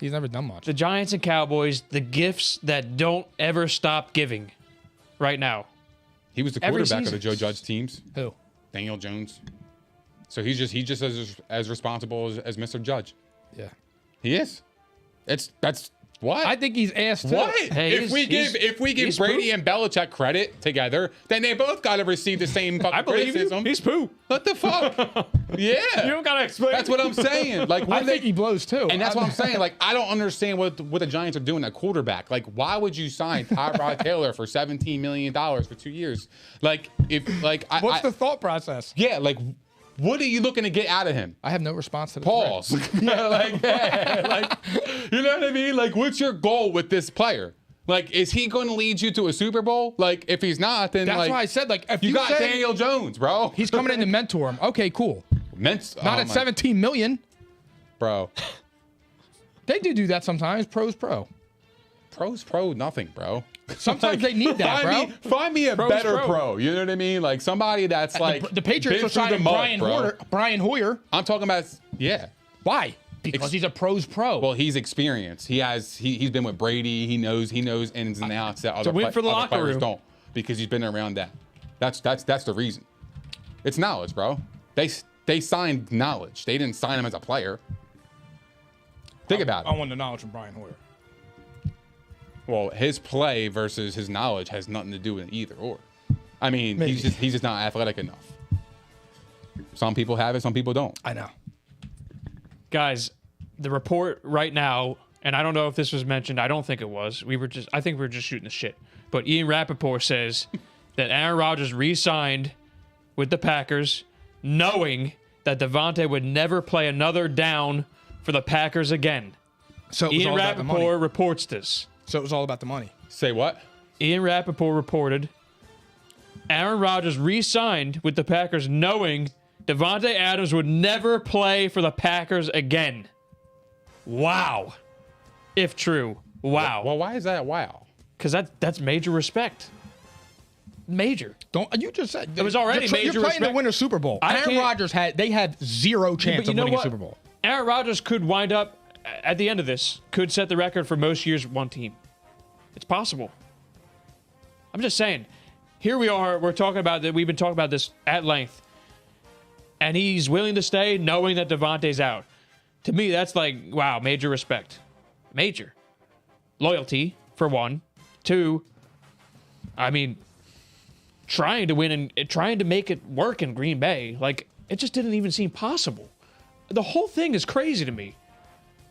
he's never done much. The Giants and Cowboys, the gifts that don't ever stop giving. Right now, He was the Every quarterback of season. the Joe Judge teams. Who? Daniel Jones. So he's just as responsible as Mr. Judge. Yeah. He is. That's what? I think he's asked too. What? Hey, if we give he's Brady poo. and Belichick credit together, then they both got to receive the same fucking I believe you. criticism. He's poo. What the fuck? Yeah. You don't gotta explain. That's what I'm saying. Like, I think he blows too. and that's what I'm saying. Like, I don't understand what the Giants are doing at quarterback. Like, why would you sign Tyrod Taylor for $17 million for 2 years? Like, What's the thought process? yeah, like, what are you looking to get out of him? I have no response to this. Pause. Yeah, like, yeah, like, you know what I mean? Like, what's your goal with this player? Like, is he going to lead you to a Super Bowl? Like, if he's not, then That's like, why I said, like, if you you got say Daniel Jones, bro. he's coming in to mentor him. Okay, cool. Not Not at 17 million. bro. They do that sometimes. Pro's pro. Pro's pro, nothing, bro. Sometimes they need that, bro. Find me a Pro's better pro. pro. You know what I mean? Like somebody that's like The Patriots been are through the signing mud, Brian Hoyer. I'm talking about yeah. Why? Because he's a pro's pro. Well, he's experienced. He's been with Brady. He knows ins and outs that other, win for the other locker players room. don't because he's been around that. That's the reason. It's knowledge, bro. They signed knowledge. They didn't sign him as a player. Think about I it. want the knowledge from Brian Hoyer. Well, his play versus his knowledge has nothing to do with either or. I mean, Maybe. he's just not athletic enough. Some people have it, some people don't. I know. Guys, the report right now, and I don't know if this was mentioned. I don't think it was. I think we were just shooting the shit. But Ian Rappaport says that Aaron Rodgers re-signed with the Packers, knowing that Davante would never play another down for the Packers again. So it was Ian all about the money. Rappaport reports this. So it was all about the money. Say what? Ian Rappaport reported Aaron Rodgers re-signed with the Packers knowing Davante Adams would never play for the Packers again. Wow. If true. Wow. Well, why is that wow? Because that's major respect. Major. Don't you just said It was already major You're playing respect. to win a Super Bowl. I Aaron can't- Rodgers had zero chance But you of know winning what? a Super Bowl. Aaron Rodgers could wind up, at the end of this, could set the record for most years with one team. It's possible. I'm just saying. Here we are. We're talking about that. We've been talking about this at length. And he's willing to stay knowing that Davante's out. To me, that's like, wow, major respect. Major. Loyalty, for one. Two, I mean, trying to win and trying to make it work in Green Bay. Like, it just didn't even seem possible. The whole thing is crazy to me.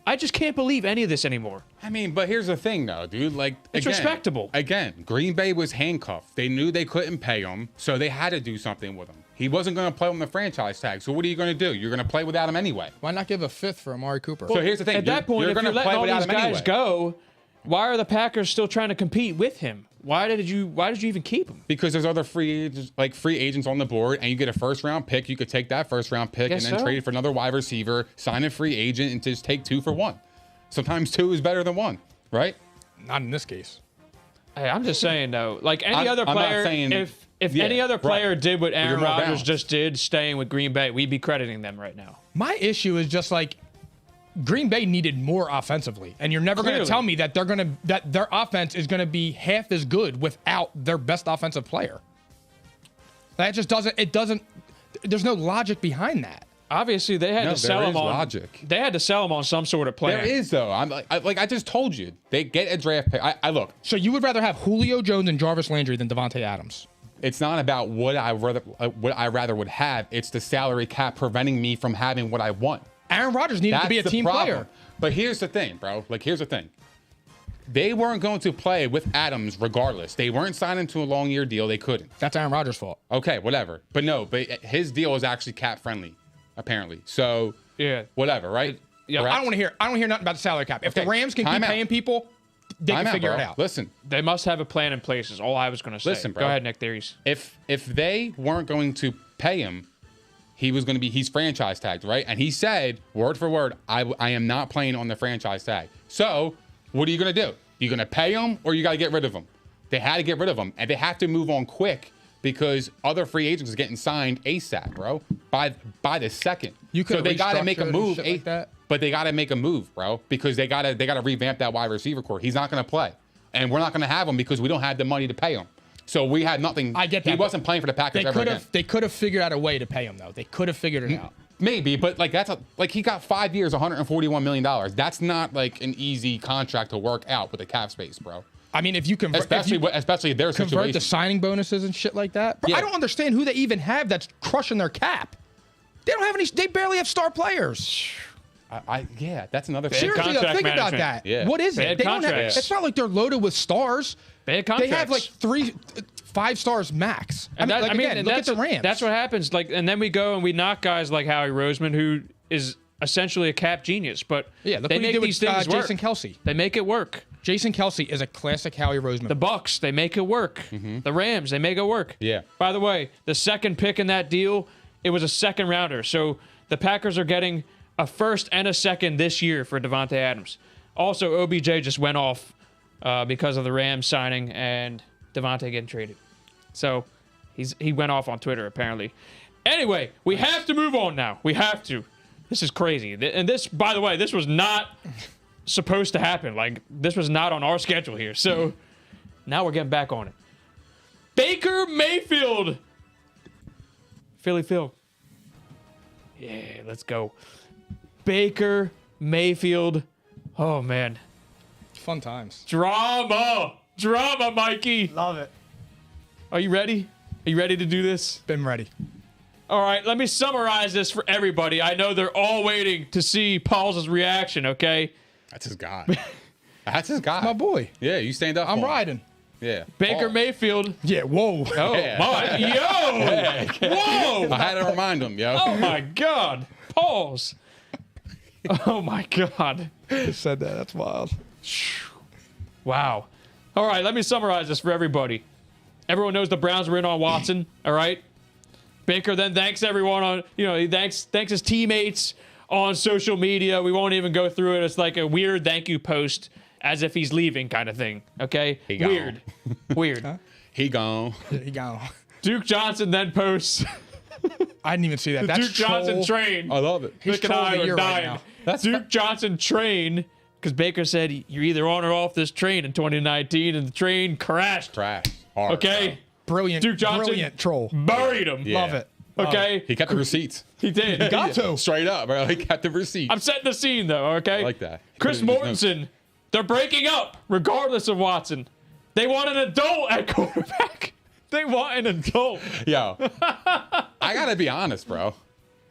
I just can't believe any of this anymore. I mean, but here's the thing, though, dude. Like, It's respectable. Again, Green Bay was handcuffed. They knew they couldn't pay him, so they had to do something with him. He wasn't going to play on the franchise tag. So what are you going to do? You're going to play without him anyway. Why not give a fifth for Amari Cooper? So here's the thing. At that point, if you're letting all these guys go, why are the Packers still trying to compete with him? Why did you even keep him? Because there's other free agents on the board, and you get a first-round pick. You could take that first-round pick and then trade for another wide receiver, sign a free agent, and just take 2 for 1. Sometimes 2 is better than 1, right? Not in this case. Hey, I'm just saying though, like any other player, if any other player did what Aaron Rodgers just did, staying with Green Bay, we'd be crediting them right now. My issue is just like Green Bay needed more offensively, and you're never going to tell me that that their offense is going to be half as good without their best offensive player. That just doesn't. It doesn't. There's no logic behind that. Obviously, they had to sell him on logic. They had to sell him on some sort of plan. There is though. I just told you, they get a draft pick. I look. So you would rather have Julio Jones and Jarvis Landry than Davante Adams? It's not about what I rather would have. It's the salary cap preventing me from having what I want. Aaron Rodgers needed to be a team player. But here's the thing, bro. Like, here's the thing. They weren't going to play with Adams regardless. They weren't signing to a long-year deal. They couldn't. That's Aaron Rodgers' fault. Okay, whatever. But his deal is actually cap-friendly, apparently. So, yeah, whatever, right? Yeah, I don't want to hear nothing about the salary cap. If the Rams can keep paying people, they can figure it out. Listen. They must have a plan in place is all I was going to say. Listen, bro. Go ahead, Nick Theories. If they weren't going to pay him, he's franchise tagged, right? And he said, word for word, I am not playing on the franchise tag. So what are you going to do? You going to pay him or you got to get rid of him? They had to get rid of him, and they have to move on quick because other free agents are getting signed ASAP, bro, by the second. So they got to make a move, like that. But they got to make a move, bro, because they got to revamp that wide receiver core. He's not going to play, and we're not going to have him because we don't have the money to pay him. So we had nothing. I get that. He wasn't playing for the Packers ever again. They could have figured out a way to pay him, though. They could have figured it out. Maybe, but he got 5 years, $141 million. That's not like an easy contract to work out with the cap space, bro. I mean, if you convert, especially their convert situation. the signing bonuses and shit like that. Bro, Yeah. I don't understand who they even have that's crushing their cap. They don't have any. They barely have star players. Yeah, that's another thing. Seriously, though, think about that. Yeah. What is it? They don't have, it's not like they're loaded with stars. Bad contracts. They have like 5 stars max. And look and at the Rams. That's what happens. Like, and then we go and we knock guys like Howie Roseman, who is essentially a cap genius. But yeah, look they what he make did these with things work. Jason Kelsey. They make it work. Jason Kelsey is a classic Howie Roseman. The Bucks, they make it work. Mm-hmm. The Rams, they make it work. Yeah. By the way, the second pick in that deal, it was a second rounder. So the Packers are getting a first and a second this year for Davante Adams. Also, OBJ just went off because of the Rams signing and Davante getting traded. So he went off on Twitter, apparently. Anyway, we have to move on now. We have to. This is crazy. And this, by the way, this was not supposed to happen. Like, this was not on our schedule here. So now we're getting back on it. Baker Mayfield. Philly Phil. Yeah, let's go. Baker Mayfield. Oh, man. Fun times. Drama, Mikey. Love it. Are you ready? Are you ready to do this? Been ready. All right, let me summarize this for everybody. I know they're all waiting to see Paul's reaction, okay? That's his guy. That's his guy. My boy. Yeah, you stand up. I'm for him. riding. Yeah. Baker Mayfield. Yeah, whoa. Oh, Yeah. my. Yo. Whoa. I had to remind him, yo. Oh, my God. Pause. Oh, my God. I said that. That's wild. Wow. All right, let me summarize this for everybody. Everyone knows the Browns were in on Watson, all right? Baker then thanks everyone on, he thanks his teammates on social media. We won't even go through it. It's like a weird thank you post as if he's leaving kind of thing, okay? He gone. Weird. Huh? He gone. He gone. Duke Johnson then posts I didn't even see that. That's Duke Johnson train. I love it. He's Nick and I trolling the are year right dying. now. That's Duke Johnson train, because Baker said you're either on or off this train in 2019, and the train crashed. Trash. Hard, Okay? Brilliant. Duke Johnson Brilliant troll. Buried him. Yeah. Love it. Okay? He kept the receipts. He did. He Got to. Straight up, bro. He kept the receipts. I'm setting the scene, though, okay? I like that. Chris Put it in his notes. Mortensen, they're breaking up, regardless of Watson. They want an adult at quarterback. They want an adult. Yo, I gotta be honest, bro.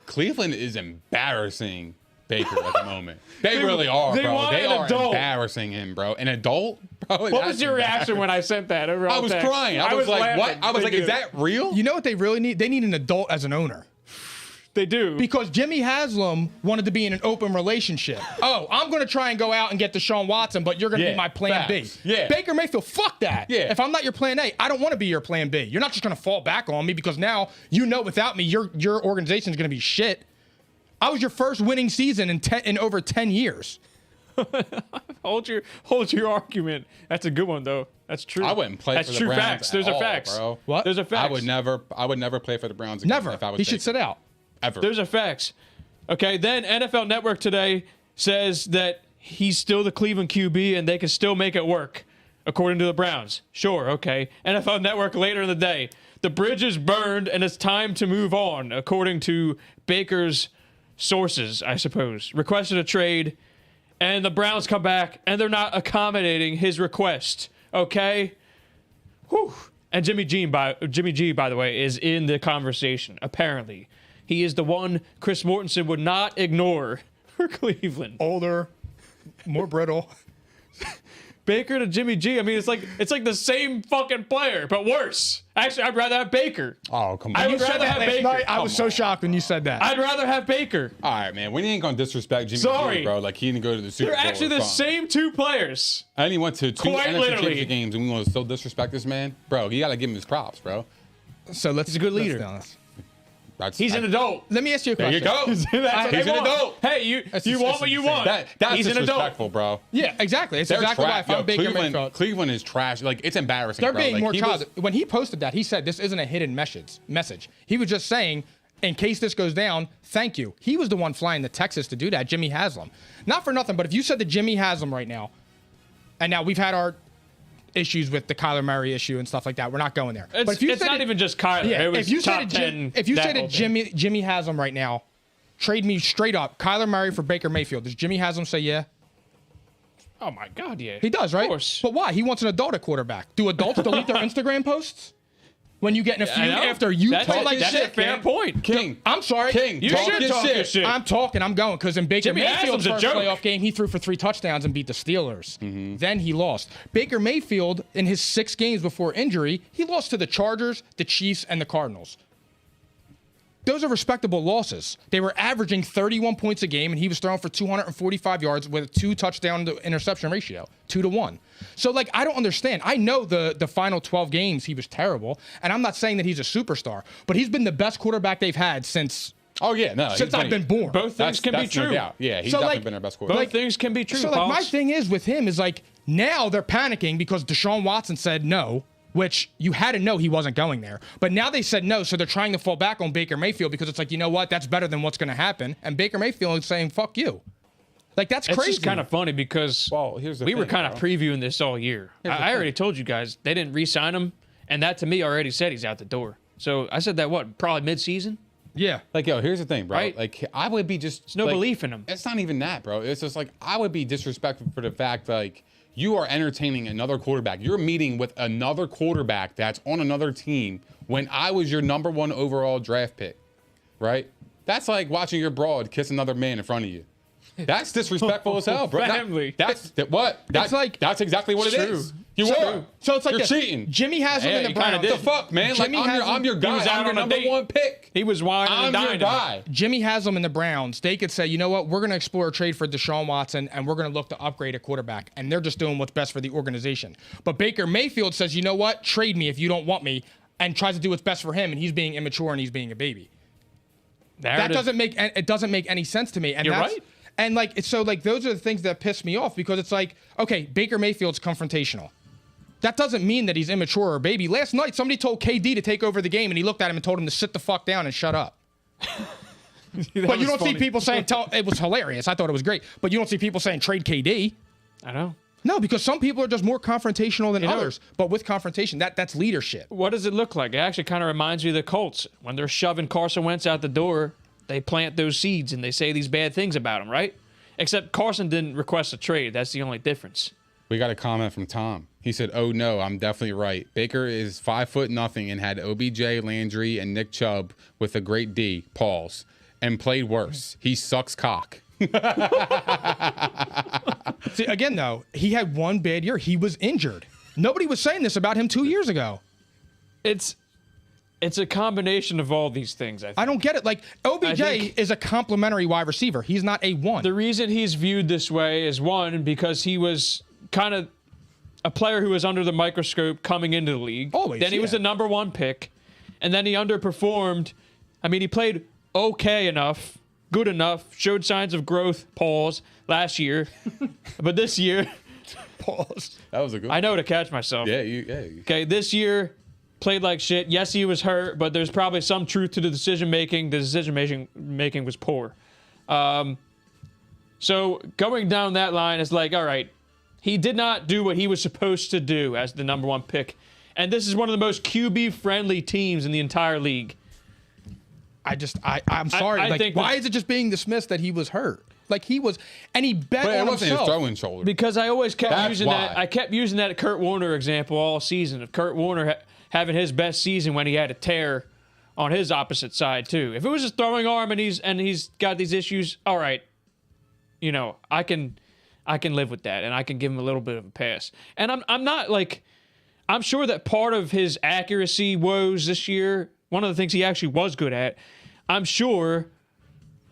Cleveland is embarrassing Baker at the moment. They really are, they bro. want They an are adult. embarrassing him, bro. An adult, bro. What was your reaction when I sent that? I was crying. I was like, laughing. what? I was They like, do. is that real? You know what they really need? They need an adult as an owner. They do. Because Jimmy Haslam wanted to be in an open relationship. Oh, I'm going to try and go out and get Deshaun Watson, but you're going to Yeah, be my plan facts. B. Yeah. Baker Mayfield, fuck that. Yeah. If I'm not your plan A, I don't want to be your plan B. You're not just going to fall back on me because now you know without me, your organization is going to be shit. I was your first winning season in over 10 years. Hold your argument. That's a good one though. That's true. I wouldn't play That's for the true Browns facts. Those at are all, facts. bro. What? Those are facts. I would never play for the Browns again. Never. If I was He should Baker. sit out. Ever. Those are facts. Okay, then NFL Network today says that he's still the Cleveland QB and they can still make it work, according to the Browns. Sure, okay. NFL Network later in the day. The bridge is burned and it's time to move on, according to Baker's sources, I suppose. Requested a trade, and the Browns come back and they're not accommodating his request. Okay? Whew. And Jimmy G, by the way, is in the conversation, apparently. He is the one Chris Mortensen would not ignore for Cleveland. Older, more brittle. Baker to Jimmy G. I mean, it's like the same fucking player, but worse. Actually, I'd rather have Baker. Oh, come on. I would rather have Last Baker. night, I was so shocked when you said that. I'd rather have Baker. All right, man. We ain't gonna disrespect Jimmy Sorry. G, bro. Like he didn't go to the Super They're Bowl. actually or the something. same two players. And he went to two Quite NFC literally. Championship games, and we want to still disrespect this man, bro. You gotta give him his props, bro. So He's a good leader. He's an adult. Let me ask you a There question. you go. That's what He's they an want. adult. Hey, you That's want what you insane. want. That's He's an adult. disrespectful, bro. Yeah, exactly. It's They're exactly why trash. if I'm Baker Cleveland, Mayfield. Cleveland is trash. Like it's embarrassing. They're bro. being Like, more he child. was- When he posted that, he said this isn't a hidden message. He was just saying, in case this goes down, thank you. He was the one flying to Texas to do that, Jimmy Haslam. Not for nothing, but if you said to Jimmy Haslam right now, and now we've had our issues with the Kyler Murray issue and stuff like that. We're not going there. It's, but if you it's said not even just Kyler. yeah, It was if you top said to 10. if you that said whole to thing. Jimmy Haslam right now, trade me straight up Kyler Murray for Baker Mayfield. Does Jimmy Haslam say yeah? Oh my God, yeah. He does, right? Of course. But why? He wants an adult at quarterback. Do adults delete their Instagram posts? When you get in a I feud know. after you That's talk a- like that's shit. a fair point. King. I'm sorry. King. You talk should your talk shit. your shit. I'm talking. I'm going because in Baker Jimmy Mayfield's Haslam's a first joke. playoff game, he threw for 3 touchdowns and beat the Steelers. Mm-hmm. Then he lost. Baker Mayfield, in his 6 games before injury, he lost to the Chargers, the Chiefs, and the Cardinals. Those are respectable losses. They were averaging 31 points a game, and he was throwing for 245 yards with a 2 touchdown to interception ratio, 2-1. So, like, I don't understand. I know the final 12 games he was terrible, and I'm not saying that he's a superstar, but he's been the best quarterback they've had since Oh yeah, no. he's I've been born. Both things can be that's no true. doubt. Yeah, he's So, definitely like- been our best Both quarterback. things can be true. So, like, my Pops. thing is with him is like now they're panicking because Deshaun Watson said no, which you had to know he wasn't going there. But now they said no, so they're trying to fall back on Baker Mayfield because it's like, you know what, that's better than what's going to happen. And Baker Mayfield is saying, "Fuck you." Like that's It's crazy. just kind of funny because Well, here's the we were thing, kind of bro. previewing this all year. I already told you guys they didn't re-sign him, and that to me already said he's out the door. So I said that probably mid-season. yeah. Like, yo, here's the thing, bro. Right? Like, I would be just. There's no like, belief in him. It's not even that, bro. It's just like I would be disrespectful for the fact like you are entertaining another quarterback. You're meeting with another quarterback that's on another team when I was your number 1 overall draft pick, right? That's like watching your broad kiss another man in front of you. That's disrespectful as hell, bro. Family. That's exactly what it It's is. true. You are. So it's like you're this. cheating. Jimmy Haslam Yeah, in the you kinda Browns. did. What the fuck, man? Jimmy Like, I'm your Haslam- guy. was out I'm your on a number date. 1 pick. He was whining I'm and your dining. guy. Jimmy Haslam and the Browns, they could say, you know what, we're going to explore a trade for Deshaun Watson, and we're going to look to upgrade a quarterback, and they're just doing what's best for the organization. But Baker Mayfield says, you know what, trade me if you don't want me, and tries to do what's best for him, and he's being immature and he's being a baby. That doesn't make any sense to me. And You're that's, right. And like so, like those are the things that piss me off because it's like, okay, Baker Mayfield's confrontational. That doesn't mean that he's immature or a baby. Last night, somebody told KD to take over the game, and he looked at him and told him to sit the fuck down and shut up. But you don't see people saying, it was hilarious. I thought it was great. But you don't see people saying, trade KD. I know. No, because some people are just more confrontational than know- others. But with confrontation, that's leadership. What does it look like? It actually kind of reminds me of the Colts. When they're shoving Carson Wentz out the door, they plant those seeds and they say these bad things about him, right? Except Carson didn't request a trade. That's the only difference. We got a comment from Tom. He said, "Oh no, I'm definitely right. Baker is 5'0" and had OBJ, Landry, and Nick Chubb with a great D. Pause and played worse. He sucks cock." See, again, though, he had one bad year. He was injured. Nobody was saying this about him 2 years ago. It's a combination of all these things, I think. I don't get it. Like, OBJ is a complimentary wide receiver. He's not a one. The reason he's viewed this way is, one, because he was kind of a player who was under the microscope coming into the league. Always, then he was the number 1 pick, and then he underperformed. I mean, he played okay enough, good enough, showed signs of growth, pause, last year. But this year, Pause. That was a good. I know to catch myself. Yeah. Okay, this year, played like shit. Yes, he was hurt, but there's probably some truth to the decision making. The decision making was poor. So going down that line is like, all right, he did not do what he was supposed to do as the number 1 pick. And this is one of the most QB-friendly teams in the entire league. I'm sorry. I like, think why is it just being dismissed that he was hurt? Like, he was, and he bet But it on wasn't his himself. throwing shoulder. Because I always kept That's using why. that. I kept using that Kurt Warner example all season of Kurt Warner having his best season when he had a tear on his opposite side too. If it was his throwing arm and he's got these issues, all right, you know, I can live with that and I can give him a little bit of a pass. And I'm not like, I'm sure that part of his accuracy woes this year, one of the things he actually was good at, I'm sure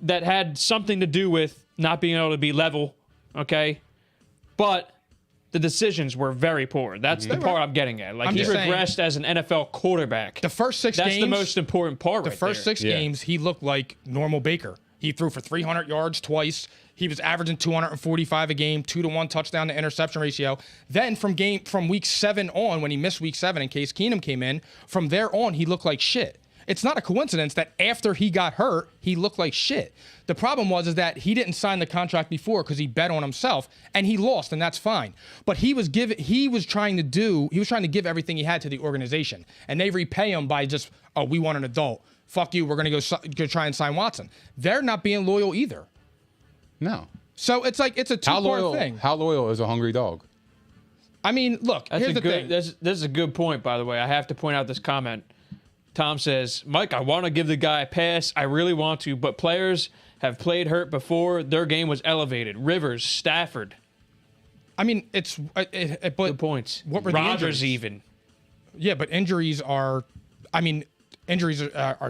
that had something to do with not being able to be level, okay? But the decisions were very poor. That's the part I'm getting at. Like, I'm he just saying, regressed as an NFL quarterback. The first 6 That's games. the most important part The right first there. 6 games, he looked like normal Baker. He threw for 300 yards twice. He was averaging 245 a game, 2-to-1 touchdown to interception ratio. Then from week 7 on, when he missed week 7 in case Keenum came in, from there on, he looked like shit. It's not a coincidence that after he got hurt, he looked like shit. The problem is that he didn't sign the contract before because he bet on himself and he lost, and that's fine. But he was trying to give everything he had to the organization, and they repay him by just, oh, we want an adult. Fuck you, we're gonna go try and sign Watson. They're not being loyal either. No. So it's like it's a two-part thing. How loyal is a hungry dog? I mean, look, here's the thing. This is a good point, by the way. I have to point out this comment. Tom says, Mike, I want to give the guy a pass. I really want to, but players have played hurt before. Their game was elevated. Rivers, Stafford. I mean, but Good points. What were the Rodgers injuries? even. Yeah, but injuries are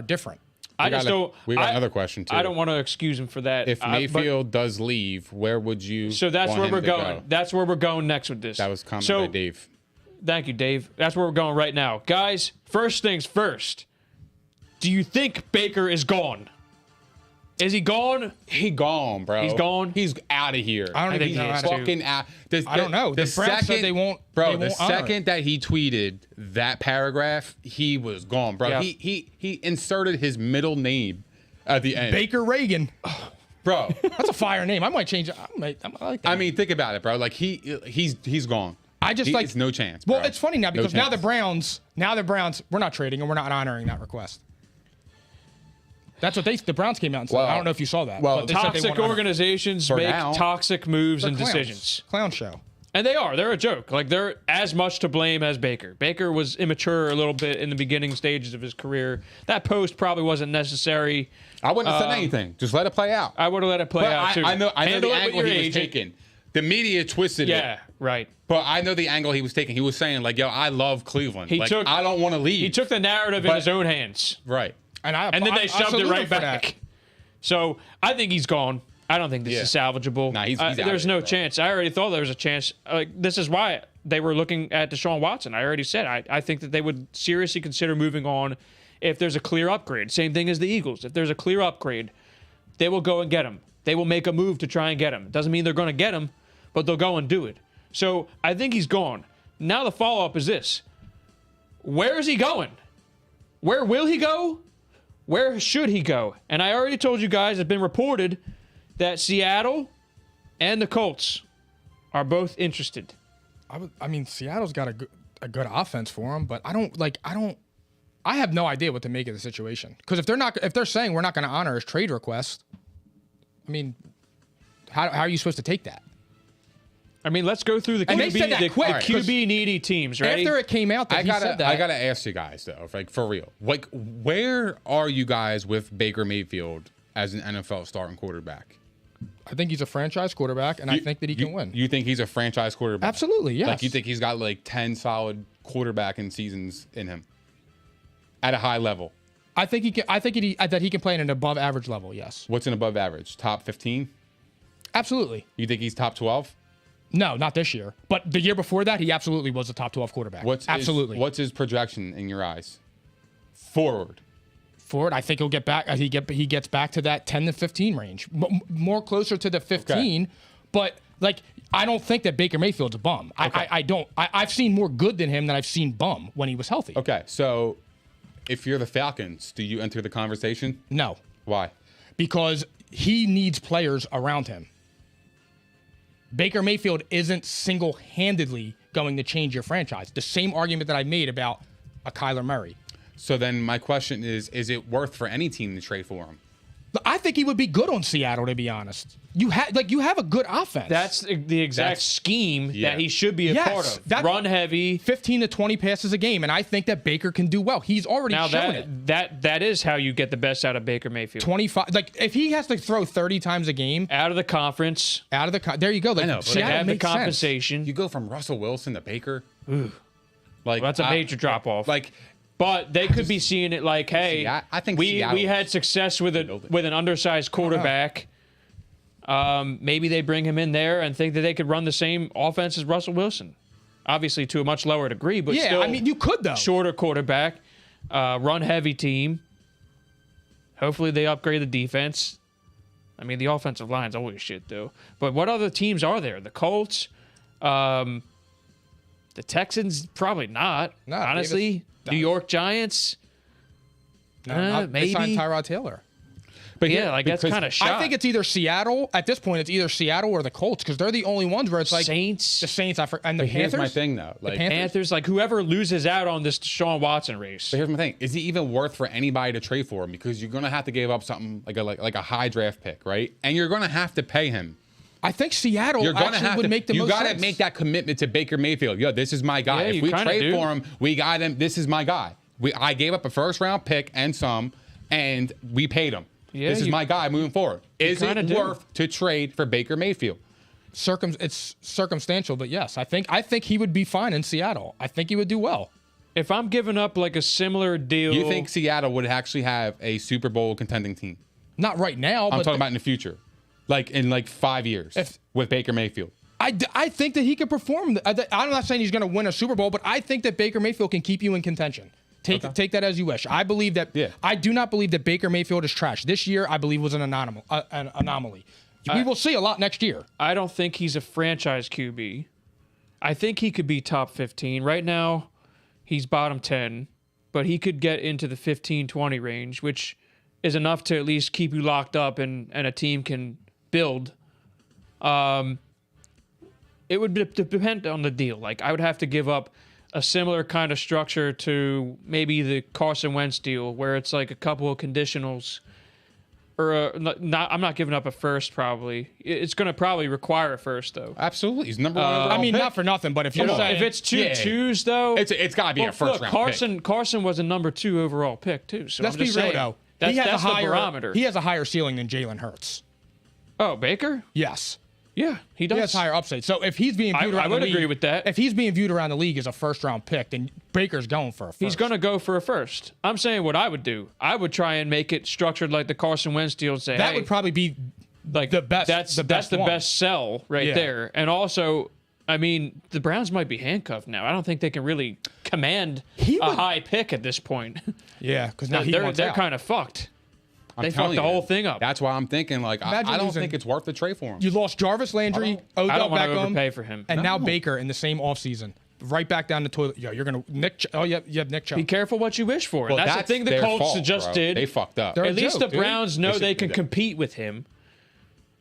different. I just don't. We got another question too. I don't want to excuse him for that. If Mayfield does leave, where would you? So that's want where him we're to going. go? That's where we're going next with this. That was commented by Dave. Thank you, Dave. That's where we're going right now. Guys, first things first. Do you think Baker is gone? Is he gone? He gone, bro. He's gone? He's out of here. I don't think even know he how is, to. too. Fucking out. I don't know. The Browns said they won't. Bro, they the won't honor it. second that he tweeted that paragraph, he was gone, bro. Yeah. He inserted his middle name at the end. Baker Reagan. Bro. That's a fire name. I might change it. I like that. I mean, think about it, bro. Like he's gone. It's no chance. Well, bro. it's funny now No because now the chance. Browns, we're not trading and we're not honoring that request. That's what the Browns came out and said. Well, I don't know if you saw that. well, but they said they Toxic won't honor it. organizations For make now. toxic moves and They're clowns. decisions. Clown show. And they are. They're a joke. Like, they're as much to blame as Baker. Baker was immature a little bit in the beginning stages of his career. That post probably wasn't necessary. I wouldn't have said anything. Just let it play out. I would have let it play But out, too. I know Handle the it with angle your he was agent. taking. The media twisted it. Yeah, right. But I know the angle he was taking. He was saying, like, yo, I love Cleveland. I don't want to leave. He took the narrative in But- his own hands. Right. And And then they shoved it salute right him for that. back. So I think he's gone. I don't think this is salvageable. Nah, he's out there's of it, no bro. chance. I already thought there was a chance. This is why they were looking at Deshaun Watson. I already said I think that they would seriously consider moving on if there's a clear upgrade. Same thing as the Eagles. If there's a clear upgrade, they will go and get him. They will make a move to try and get him. Doesn't mean they're going to get him, but they'll go and do it. So I think he's gone. Now the follow-up is this. Where is he going? Where will he go? Where should he go? And I already told you guys, it's been reported that Seattle and the Colts are both interested. I mean, Seattle's got a good offense for him, but I have no idea what to make of the situation. Because if they're saying we're not going to honor his trade request, I mean, how are you supposed to take that? I mean, let's go through the And they said that quick, the QB needy teams, right? After it came out that he said that. I gotta ask you guys though, like for real, like where are you guys with Baker Mayfield as an NFL starting quarterback? I think he's a franchise quarterback, and I think that he can win. You think he's a franchise quarterback? Absolutely, yes. Like you think he's got like 10 solid quarterbacking seasons in him at a high level? I think he can. I think that he can play at an above average level. Yes. What's an above average? Top 15? Absolutely. You think he's top 12? No, not this year. But the year before that, he absolutely was a top 12 quarterback. Absolutely. What's his projection in your eyes? Forward, I think he'll get back. He gets back to that 10 to 15 range, more closer to the 15. Okay. But like, I don't think that Baker Mayfield's a bum. Okay. I don't. I've seen more good than him than I've seen bum when he was healthy. Okay, so if you're the Falcons, do you enter the conversation? No. Why? Because he needs players around him. Baker Mayfield isn't single-handedly going to change your franchise. The same argument that I made about a Kyler Murray. So then my question is it worth for any team to trade for him? I think he would be good on Seattle, to be honest. You have a good offense. That's the exact scheme that he should be a part of. Run heavy, 15 to 20 passes a game, and I think that Baker can do well. He's already shown it. That is how you get the best out of Baker Mayfield. 25, like if he has to throw 30 times a game out of the conference, there you go. Like, I know, they have the compensation. Sense. You go from Russell Wilson to Baker. Like that's a major drop off. Like. But they could be seeing it like, hey, I think we had success with an undersized quarterback. Maybe they bring him in there and think that they could run the same offense as Russell Wilson. Obviously to a much lower degree, but still. I mean, you could though. Shorter quarterback, run heavy team. Hopefully they upgrade the defense. I mean, the offensive line's always shit though. But what other teams are there? The Colts, the Texans, probably not. No, honestly. New York Giants, maybe. They signed Tyrod Taylor. But that's kind of shot. I think it's either Seattle. At this point, it's either Seattle or the Colts because they're the only ones where it's like Saints. The Saints, and the Panthers. Here's my thing, though. Like, the Panthers, like whoever loses out on this Deshaun Watson race. But here's my thing: is it even worth for anybody to trade for him? Because you're going to have to give up something like a high draft pick, right? And you're going to have to pay him. I think Seattle would make the most sense. You got to make that commitment to Baker Mayfield. Yo, this is my guy. If we trade for him, we got him. This is my guy. I gave up a first-round pick and we paid him. Yeah, this is my guy moving forward. Is it worth to trade for Baker Mayfield? It's circumstantial, but yes, I think he would be fine in Seattle. I think he would do well. If I'm giving up like a similar deal, you think Seattle would actually have a Super Bowl contending team? Not right now. I'm talking about in the future, like in 5 years with Baker Mayfield. I think that he could perform. I'm not saying he's going to win a Super Bowl, but I think that Baker Mayfield can keep you in contention. Take that as you wish. I believe that. Yeah. I do not believe that Baker Mayfield is trash. This year, I believe was an anomaly. We will see a lot next year. I don't think he's a franchise QB. I think he could be top 15. Right now, he's bottom 10, but he could get into the 15-20 range, which is enough to at least keep you locked up and a team can build. It would depend on the deal. Like, I would have to give up a similar kind of structure to maybe the Carson Wentz deal, where it's like a couple of conditionals, or I'm not giving up a first. Probably it's going to probably require a first though. Absolutely, he's number one. I mean, not for nothing, but if it's twos though, it's got to be a first round pick. Carson was a number 2 overall pick too. So let's be real though. That's the barometer. He has a higher ceiling than Jalen Hurts. Oh, Baker? Yes. Yeah, he does. He has higher upside. So if he's being viewed around the league, I would agree with that. If he's being viewed around the league as a first-round pick, then Baker's going for a first. He's going to go for a first. I'm saying what I would do. I would try and make it structured like the Carson Wentz deal. Say that would probably be like the best. That's the best sell right there. And also, I mean, the Browns might be handcuffed now. I don't think they can really command a high pick at this point. Yeah, because now they're kind of fucked. They fucked the whole thing up. That's why I'm thinking, like, I don't think it's worth the trade for him. You lost Jarvis Landry, Odell I don't want to Beckham, overpay for him. And now Baker in the same offseason. Right back down the toilet. Yo, you're going to Nick. Oh, you have Nick Chubb. Be careful what you wish for. Well, that's the thing the Colts just did. They fucked up. At least the Browns know they can compete with him.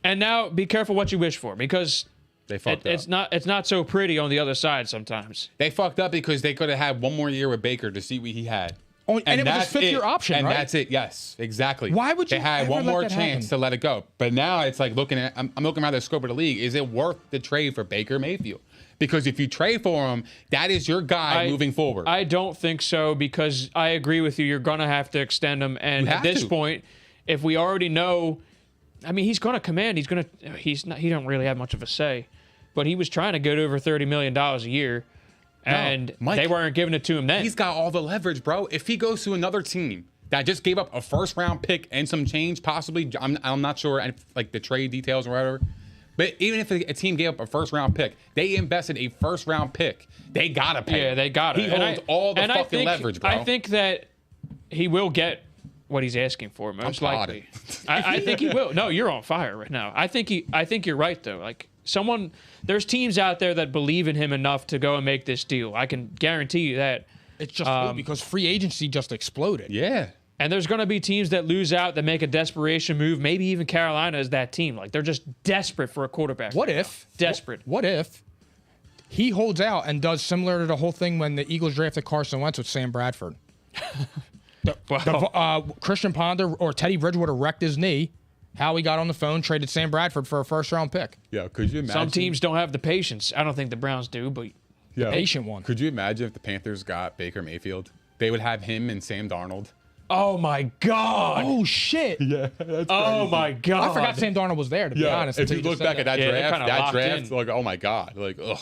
And now be careful what you wish for, because they fucked up. It's not so pretty on the other side sometimes. They fucked up because they could have had one more year with Baker to see what he had. Oh, and it was his fifth-year option, and right? that's it. Yes, exactly. Why would you They had ever one let more that chance happen? to let it go, but now it's like I'm looking around the scope of the league. Is it worth the trade for Baker Mayfield? Because if you trade for him, that is your guy moving forward. I don't think so, because I agree with you. You're going to have to extend him. And at this point, if we already know, I mean, he's going to command. He don't really have much of a say. But he was trying to get over $30 million a year, and Mike, they weren't giving it to him then. He's got all the leverage, bro. If he goes to another team that just gave up a first-round pick and some change, possibly, I'm not sure, like the trade details or whatever. But even if a team gave up a first-round pick, they invested a first-round pick. They got to pay. Yeah, they got it. He holds all the fucking leverage, bro. I think that he will get what he's asking for, most likely. I think he will. No, you're on fire right now. I think you're right, though. Like, there's teams out there that believe in him enough to go and make this deal. I can guarantee you that. It's just because free agency just exploded. Yeah. And there's going to be teams that lose out, that make a desperation move. Maybe even Carolina is that team. Like, they're just desperate for a quarterback. What if? Desperate. What if he holds out and does similar to the whole thing when the Eagles drafted Carson Wentz with Sam Bradford? Christian Ponder or Teddy Bridgewater wrecked his knee. Howie got on the phone, traded Sam Bradford for a first-round pick. Yeah, could you imagine? Some teams don't have the patience. I don't think the Browns do, but the patient one. Could you imagine if the Panthers got Baker Mayfield? They would have him and Sam Darnold. oh my God. Oh, shit. Yeah, that's Oh my God. I forgot Sam Darnold was there, to be honest. If until you just look said back at that Yeah, they're draft, kinda locked in. like, oh my God. Like, ugh.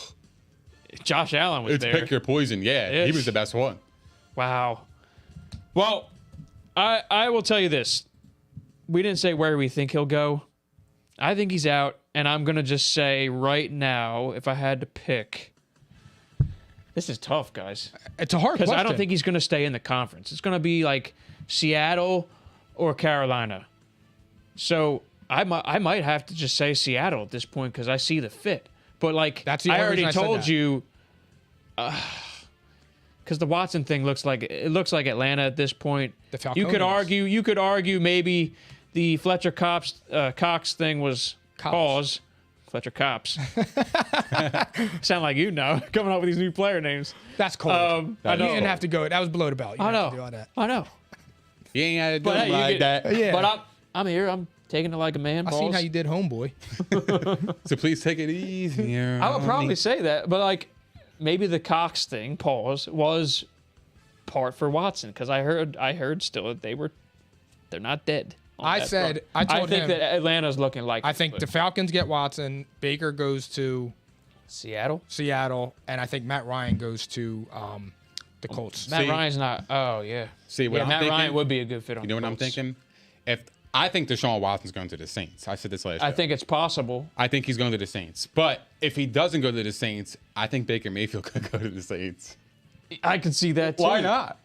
Josh Allen was It's there. pick your poison. Yeah, he Yes. was the best one. Wow. Well, I will tell you this. We didn't say where we think he'll go. I think he's out, and I'm going to just say right now, if I had to pick, this is tough, guys. It's a hard question. Because I don't think he's going to stay in the conference. It's going to be like Seattle or Carolina. So I might have to just say Seattle at this point because I see the fit. But like That's the I only already reason I said told that. you, because the Watson thing looks like Atlanta at this point. The You could Falcons. argue maybe the Fletcher Cox thing was pause. Fletcher Cops. Sound like you know, coming up with these new player names. That's cold. I know. You didn't have to go. That was below the belt. You I didn't have to do know. all that. I know. You ain't had to do But it hey, you like get- that. Yeah. But I'm here. I'm taking it like a man. I seen how you did, homeboy. So please take it easy. I would probably say that, but like maybe the Cox thing, pause, was part for Watson because I heard still that they're not dead. I told think him, that Atlanta's looking like. I think the Falcons get Watson, Baker goes to Seattle. and I think Matt Ryan goes to the Colts. Matt Ryan's not. Oh yeah. See what Yeah, I'm Matt thinking? Ryan would be a good fit on. You know the what I'm Colts. thinking? If I think Deshaun Watson's going to the Saints. I said this last I year. think it's possible. I think he's going to the Saints. But if he doesn't go to the Saints, I think Baker Mayfield could go to the Saints. I can see that too. Why not?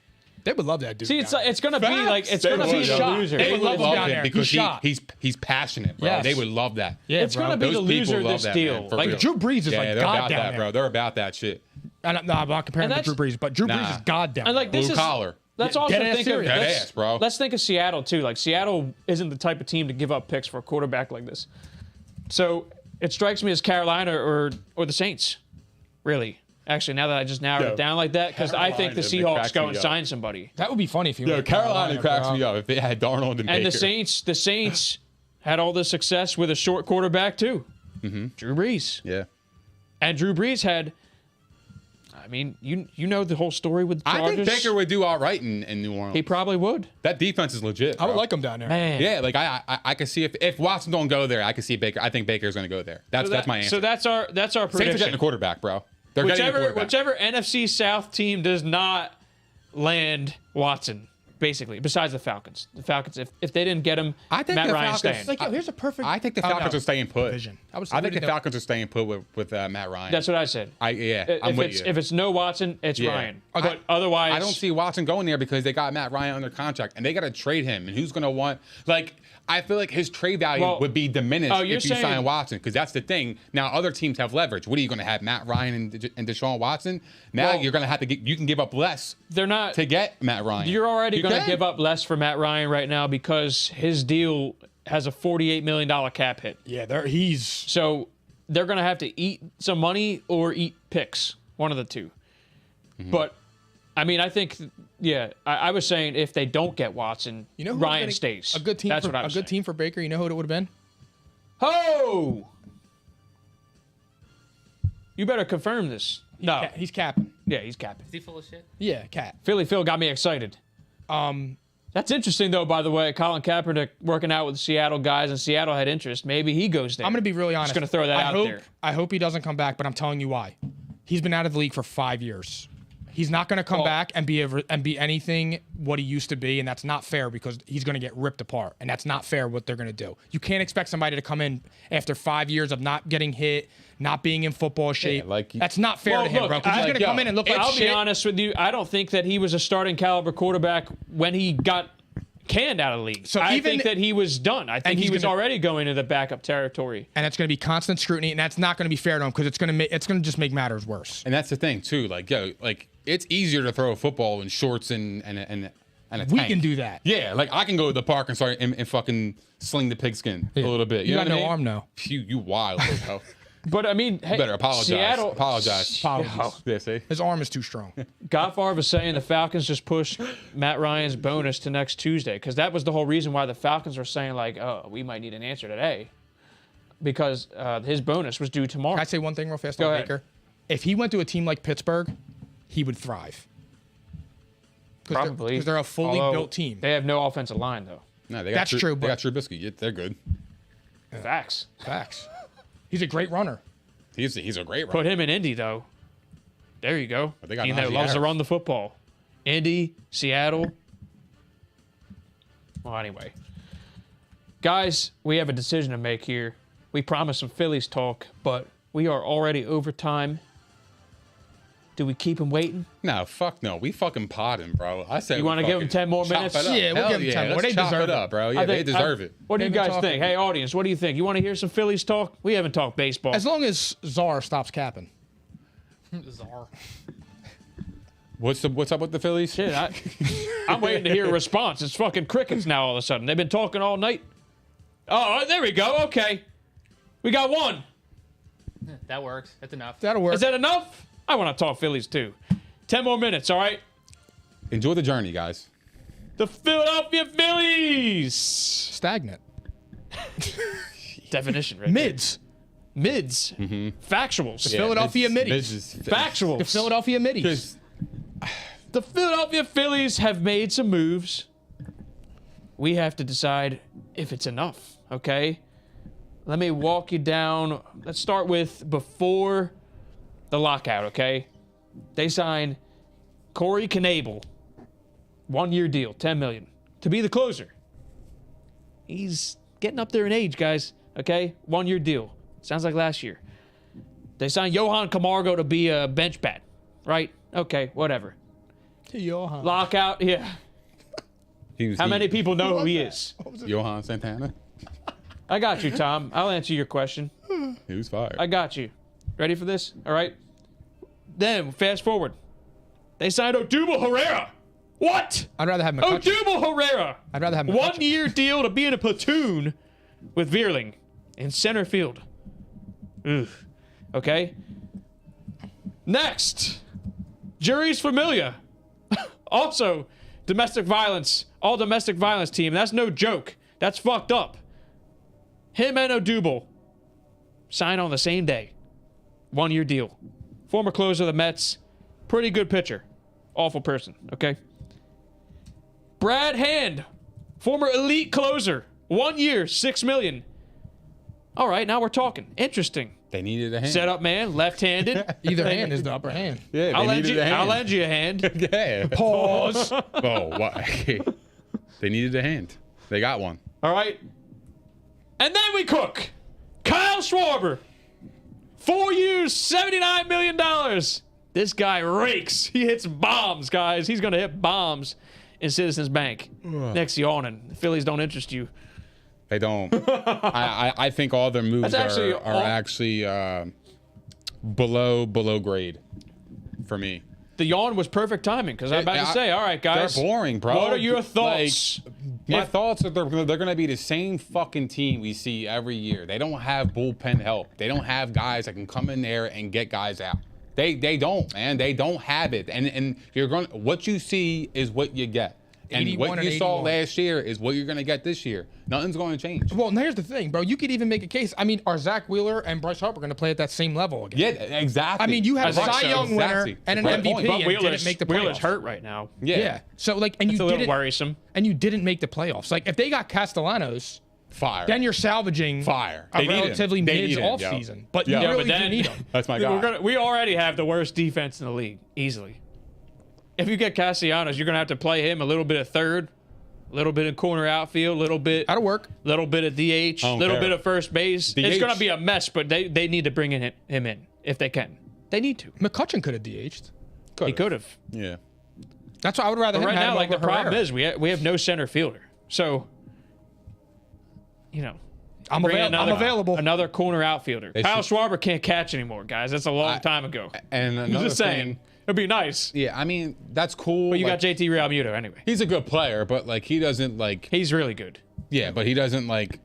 They would love that dude. See, it's down there. it's gonna be like it's They gonna would be love the him. loser. They would love him down him there. because He's shot. he's passionate, bro. Yes. They would love that. Yeah, It's bro. gonna be Those the loser people love this that, deal. man, for Like real. Drew Brees is Yeah, like they're God about down that, there. bro. They're about that shit. No, I'm not comparing And him to Drew that's- Brees, but Drew Brees Nah. is God down And like this Blue is collar. let's Yeah, also dead ass think of serious. Dead let's, ass, bro. let's think of Seattle too. Like Seattle isn't the type of team to give up picks for a quarterback like this. So it strikes me as Carolina or the Saints, really. Actually, now that I just narrowed it down like that, because I think the Carolina, Seahawks cracks go me and up. sign somebody. That would be funny if you. Yo, went Carolina cracks bro. me up if they had Darnold and Baker. And the Saints had all this success with a short quarterback too, Drew Brees. Yeah. And Drew Brees had. I mean, you know the whole story with the I Chargers. think Baker would do all right in New Orleans. He probably would. That defense is legit. I would bro. like him down there. Man. Yeah, like I could see if Watson don't go there, I could see Baker. I think Baker's going to go there. That's my answer. So that's our Saints are getting prediction. a quarterback, bro. They're getting a quarterback. Whichever NFC South team does not land Watson, basically, besides the Falcons. The Falcons, if they didn't get him, I think Matt the Ryan's Falcons- staying. Like, yo, here's a perfect. I think the Oh, Falcons no. are staying put. Division. I think the Falcons are staying put with Matt Ryan. That's what I said. I'm If with it's you. if it's no Watson, it's Yeah. Ryan. Okay. But otherwise, I don't see Watson going there because they got Matt Ryan under contract and they got to trade him. And who's going to want like? I feel like his trade value Well, would be diminished oh, you're if you saying- sign Watson because that's the thing. Now other teams have leverage. What are you going to have Matt Ryan and Deshaun Watson? Now Well, you're going to have to get. You can give up less They're not. to get Matt Ryan. You're already You going to can. give up less for Matt Ryan right now because his deal has a $48 million cap hit. Yeah, he's. So they're going to have to eat some money or eat picks, one of the two. But I mean, I think, I was saying if they don't get Watson, You know who Ryan would've been stays. A good team. That's what I a was good saying. team for Baker. You know who it would have been? Oh! You better confirm this. No. He's capping. Yeah, he's capping. Is he full of shit? Yeah, cap. Philly Phil got me excited. That's interesting, though, by the way. Colin Kaepernick working out with the Seattle guys, and Seattle had interest. Maybe he goes there. I'm going to be really honest. Just going to throw that out there. I hope he doesn't come back, but I'm telling you why. He's been out of the league for 5 years. He's not going to come back and be anything what he used to be, and that's not fair because he's going to get ripped apart, and that's not fair what they're going to do. You can't expect somebody to come in after 5 years of not getting hit, not being in football shape. That's not fair to him, bro. Because he's going to come in and look like I'll shit. be honest with you. I don't think that he was a starting caliber quarterback when he got canned out of the league. So I even- think that he was done. I think he was already going to the backup territory. And it's going to be constant scrutiny, and that's not going to be fair to him because it's going to just make matters worse. And that's the thing too. Like, it's easier to throw a football in shorts and a We tank. can do that. Yeah, like I can go to the park and start and fucking sling the pigskin a little bit. You know got what I no mean? arm, though. You wild, bro. But I mean, hey, Better apologize. Seattle, Apologize. Apologies. Yeah, see? His arm is too strong. Goffard was saying the Falcons just pushed Matt Ryan's bonus to next Tuesday because that was the whole reason why the Falcons were saying like, oh, we might need an answer today because his bonus was due tomorrow. Can I say one thing real fast Go on ahead. Baker? If he went to a team like Pittsburgh, he would thrive. Probably Because they're a fully Although, built team. They have no offensive line though. No, they got That's true, They but- got Trubisky. Yeah, they're good. Facts. Facts. He's a great runner. He's a great runner. Put him in Indy though. There you go. But they got Team that Najee loves to Harris. run the football. Indy, Seattle. Well, anyway, guys, we have a decision to make here. We promised some Phillies talk, but we are already over time. Do we keep him waiting? No, fuck no. We fucking pot him, bro. I said You wanna give him 10 more minutes? Yeah, we'll give him 10 more. Let's They chop deserve it up, bro. Yeah, they deserve it. What do you They've been guys talking. think? Hey, audience, what do you think? You want to hear some Phillies talk? We haven't talked baseball. As long as Czar stops capping. Czar. What's up with the Phillies? Shit, I'm waiting to hear a response. It's fucking crickets now all of a sudden. They've been talking all night. Oh, there we go. Okay. We got one. That works. That's enough. That'll work. Is that enough? I want to talk Phillies too. 10 more minutes, all right? Enjoy the journey, guys. The Philadelphia Phillies. stagnant? Definition, right? Mids. Mids. Factuals. Philadelphia Middies. Factuals. The Philadelphia Middies. The Philadelphia Phillies have made some moves. We have to decide if it's enough, okay? Let me walk you down. Let's start with before the lockout, okay? They signed Corey Knebel, 1-year deal, $10 million, to be the closer. He's getting up there in age, guys, okay? 1-year deal. Sounds like last year. They signed Johan Camargo to be a bench bat, right? Okay, whatever. Johan. Lockout, yeah. How many people know who he is? Johan Santana. I got you, Tom. I'll answer your question. He was fired. I got you. Ready for this? All right. Then, fast forward. They signed Odubel Herrera. What? I'd rather have McCutcheon. Odubel Herrera. I'd rather have McCutcheon. 1-year deal to be in a platoon with Veerling in center field. Ugh. Okay. Next. Jury's Familia. Also, domestic violence. All domestic violence team. That's no joke. That's fucked up. Him and Odubel sign on the same day. 1-year deal. Former closer of the Mets. Pretty good pitcher. Awful person, okay? Brad Hand. Former elite closer. 1 year, $6 million. All right, now we're talking. Interesting. They needed a hand. Setup man, left-handed. Either hand is the upper hand. Yeah, I'll they lend needed you. a hand. I'll lend you a hand. Yeah. Pause. Oh, what? They needed a hand. They got one. All right. And then we cook. Kyle Schwarber. 4 years, $79 million. This guy rakes. He hits bombs, guys. He's going to hit bombs in Citizens Bank. Next yawning. The Phillies don't interest you. They don't. I think all their moves That's actually are actually below grade for me. The yawn was perfect timing because I'm about to say, all right, guys. They're boring, bro. What are your thoughts? My thoughts are they're going to be the same fucking team we see every year. They don't have bullpen help. They don't have guys that can come in there and get guys out. They don't, man. They don't have it. And you're going what you see is what you get. And what you saw last year is what you're going to get this year. Nothing's going to change. Well, and here's the thing, bro. You could even make a case. I mean, are Zach Wheeler and Bryce Harper going to play at that same level again? Yeah, exactly. I mean, you had a I think Cy so. Young winner Exactly. and an Right MVP point. and didn't make the playoffs. Wheeler's hurt right now. Yeah. So, like, and It's you a little didn't worrisome. and you didn't make the playoffs. Like, if they got Castellanos, Fire. then you're salvaging Fire. a They need him. relatively They mid need him, off yo. season. But Yeah. you Yeah, really but then- do need him. That's my guy. We already have the worst defense in the league, easily. If you get Castellanos, you're going to have to play him a little bit of third, a little bit of corner outfield, a little bit That'll work. little bit of DH, a don't little care. bit of first base. DH. It's going to be a mess, but they need to bring him in if they can. They need to. McCutchen could have DH'd. He could have. Yeah. That's why I would rather But him right have now, like the over problem Herrera. is we have no center fielder. So, you know, I'm bring available. Another corner outfielder. They Kyle should- Schwarber can't catch anymore, guys. That's a long time ago. And I'm another just saying. thing, It'd be nice. yeah, I mean, that's cool. But you like, got JT Realmuto anyway. he's a good player, but like he doesn't like He's really good. yeah, but he doesn't like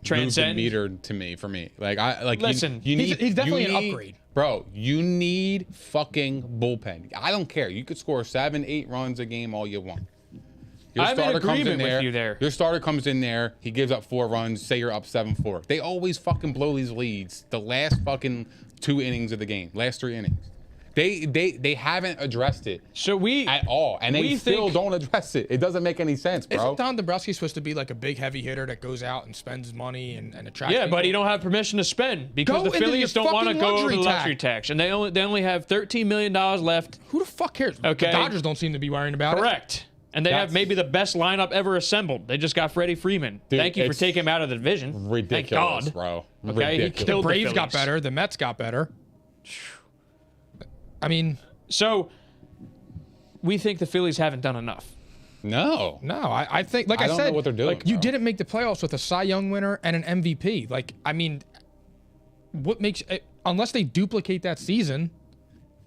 Transcend. move the meter to me for me. Like I like Listen, you need he's definitely you an need- upgrade. Bro, you need fucking bullpen. I don't care. You could score 7, 8 runs a game all you want. Your I'm in starter comes agreement with you there. Your starter comes in there. He gives up 4 runs. Say you're up 7-4. They always fucking blow these leads. The last fucking 2 innings of the game. Last 3 innings. They haven't addressed it So we at all, and they we still think- don't address it. It doesn't make any sense, bro. Isn't Don Dombrowski supposed to be like a big heavy hitter that goes out and spends money and attracts Yeah, people? but he don't have permission to spend because Go the into Phillies your don't want to fucking go over the luxury luxury tax. tax, and they only have $13 million left. Who the fuck cares? Okay. The Dodgers don't seem to be worrying about it. Correct. And they have That's- maybe the best lineup ever assembled. They just got Freddie Freeman. Dude, Thank you for it's taking him out of the division. Ridiculous, Thank God. bro. Okay, he Ridiculous. killed- The Braves the got Phillies. better. The Mets got better. I mean, So we think the Phillies haven't done enough. No. no, I think, like I I, don't know said, what they're doing, like you bro. didn't make the playoffs with a Cy Young winner and an MVP. Like, I mean, what makes unless they duplicate that season,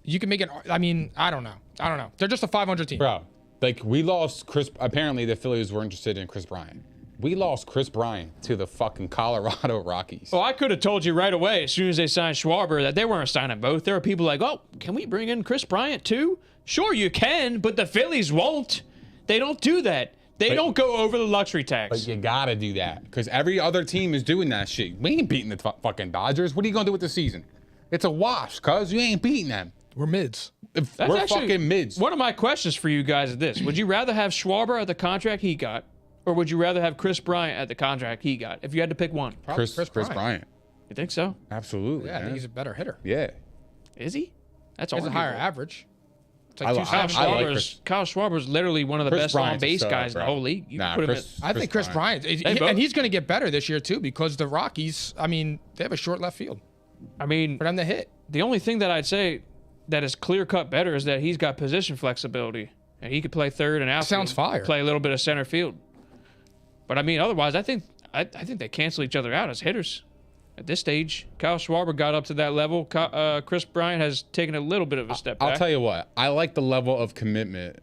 you can make it. I mean, I don't know. They're just a 500 team. Bro, like we lost Chris. Apparently, the Phillies were interested in Chris Bryant. We lost Chris Bryant to the fucking Colorado Rockies. Well, I could have told you right away as soon as they signed Schwarber that they weren't signing both. There were people like, oh, can we bring in Chris Bryant too? Sure, you can, but the Phillies won't. They don't do that. They don't go over the luxury tax. But you gotta do that because every other team is doing that shit. We ain't beating the fucking Dodgers. What are you gonna do with the season? It's a wash, cuz you ain't beating them. We're mids. If That's we're actually fucking mids. One of my questions for you guys is this. Would you rather have Schwarber at the contract he got, or would you rather have Chris Bryant at the contract he got? If you had to pick one. Probably Chris Bryant. You think so? Absolutely. Yeah, I think man. he's a better hitter. Yeah. Is he? That's He has a higher arguable. average. It's I like like- 270. I like Chris. Kyle Schwarber's literally one of the Chris best Bryant's a on-base stud, guys in the bro. whole league. You Nah, put him Chris- in, I think Chris Bryant, both. and he's going to get better this year too because the Rockies. I mean, they have a short left field I mean, for them to hit. the only thing that I'd say that is clear-cut better is that he's got position flexibility. And he could play third and outfield. Sounds fire. Play a little bit of center field. But I mean, otherwise, I think they cancel each other out as hitters. At this stage, Kyle Schwarber got up to that level. Chris Bryant has taken a little bit of a step back. I'll tell you what. I like the level of commitment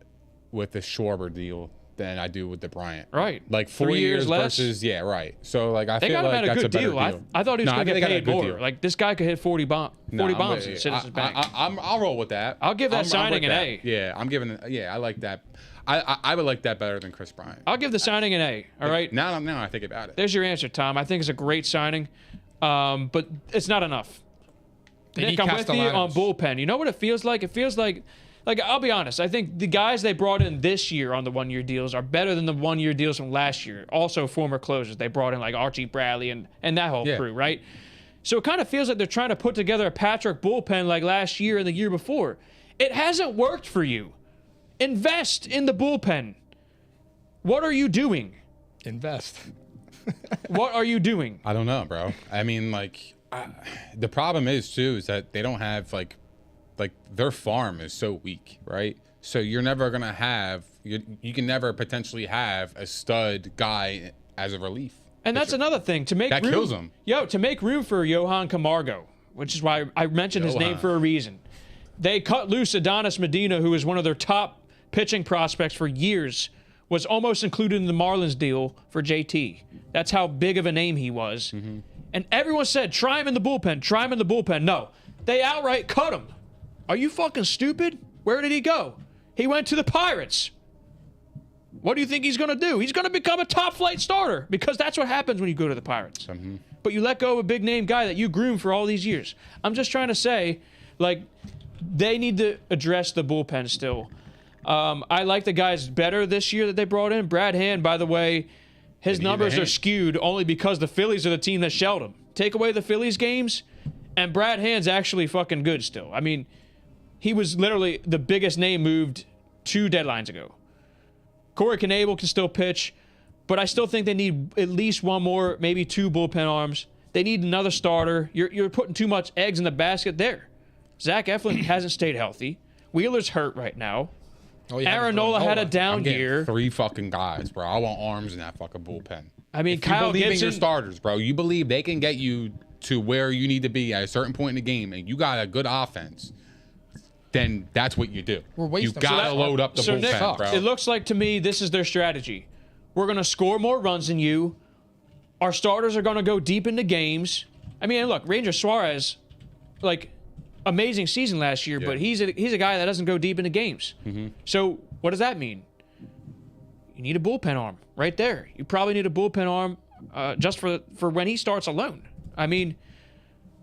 with the Schwarber deal than I do with the Bryant. Right. Like 4 3 years less. versus right. So like I They feel got him like at a that's good a better deal. I thought he was No, going to think get they got a paid good more. deal. Like, this guy could hit 40 bombs in Citizens Bank. I'll roll with that. I'll give that I'm signing with an that. A. Yeah, I'm giving it. Yeah, I like that. I would like that better than Chris Bryant. I'll give the signing an A. All right. Now I think about it. There's your answer, Tom. I think it's a great signing, but it's not enough. They Nick, need I'm with you on Castellanos. bullpen. You know what it feels like? It feels like I'll be honest. I think the guys they brought in this year on the one-year deals are better than the one-year deals from last year. Also, former closers. They brought in like Archie Bradley and that whole crew, right? So it kind of feels like they're trying to put together a Patrick bullpen like last year and the year before. It hasn't worked for you. Invest in the bullpen. What are you doing? Invest. What are you doing? I don't know, bro. I mean, the problem is too is that they don't have like their farm is so weak, right? So you're never gonna have you can never potentially have a stud guy as a relief. And that's another thing to make That room, kills him. to make room for Johan Camargo, which is why I mentioned his name Johan. for a reason. They cut loose Adonis Medina, who was one of their top pitching prospects for years, was almost included in the Marlins deal for JT. That's how big of a name he was. And everyone said, try him in the bullpen, try him in the bullpen. No, they outright cut him. Are you fucking stupid? Where did he go? He went to the Pirates. What do you think he's going to do? He's going to become a top-flight starter because that's what happens when you go to the Pirates. But you let go of a big-name guy that you groomed for all these years. I'm just trying to say, like, they need to address the bullpen still. I like the guys better this year that they brought in. Brad Hand, by the way, his numbers are skewed only because the Phillies are the team that shelled him. Take away the Phillies games, and Brad Hand's actually fucking good still. I mean, he was literally the biggest name moved 2 deadlines ago. Corey Knebel can still pitch, but I still think they need at least one more, maybe 2 bullpen arms. They need another starter. You're putting too much eggs in the basket there. Zach Eflin hasn't stayed healthy. Wheeler's hurt right now. Aaron Nola had a down year. 3 fucking guys, bro. I want arms in that fucking bullpen. I mean, if Kyle you believe Gibson, in your starters, bro. You believe they can get you to where you need to be at a certain point in the game, and you got a good offense. Then that's what you do. You gotta load up the bullpen, Nick, bro. It looks like to me this is their strategy. We're gonna score more runs than you. Our starters are gonna go deep into games. I mean, look, Ranger Suarez, like, amazing season last year, but he's a guy that doesn't go deep into games. So what does that mean? You need a bullpen arm right there. You probably need a bullpen arm just for when he starts alone. I mean,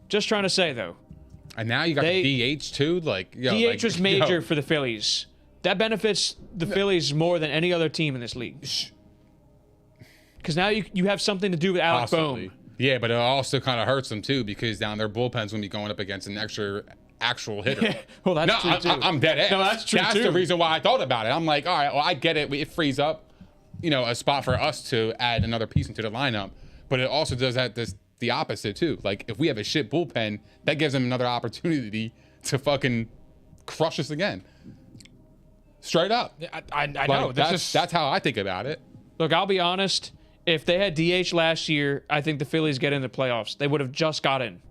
just trying to say though. And now you got the DH too. Like DH was major for the Phillies. That benefits the Phillies more than any other team in this league. Because now you have something to do with Alec Boehm. Yeah, but it also kind of hurts them too because down their bullpen's going to be going up against an actual hitter. Yeah, well, that's true too. I'm dead ass. No, that's true That's too. the reason why I thought about it. I'm like, all right, well, I get it. It frees up, a spot for us to add another piece into the lineup. But it also does the opposite too. Like if we have a shit bullpen, that gives them another opportunity to fucking crush us again. Straight up. I know. That's how I think about it. Look, I'll be honest. If they had DH last year, I think the Phillies get in the playoffs. They would have just got in.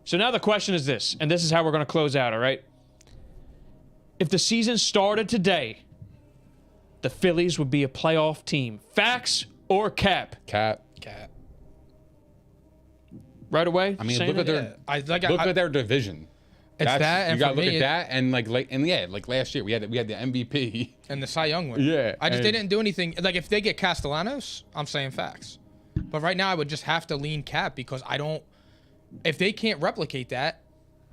So now the question is this, and this is how we're going to close out, all right? If the season started today, the Phillies would be a playoff team. Facts or cap? Cap. Right away? I mean, look at their division. It's that, and you gotta for look me, at that, and like last year we had the MVP and the Cy Young winner. Yeah, they didn't do anything. Like if they get Castellanos, I'm saying facts. But right now I would just have to lean cap because I don't. If they can't replicate that,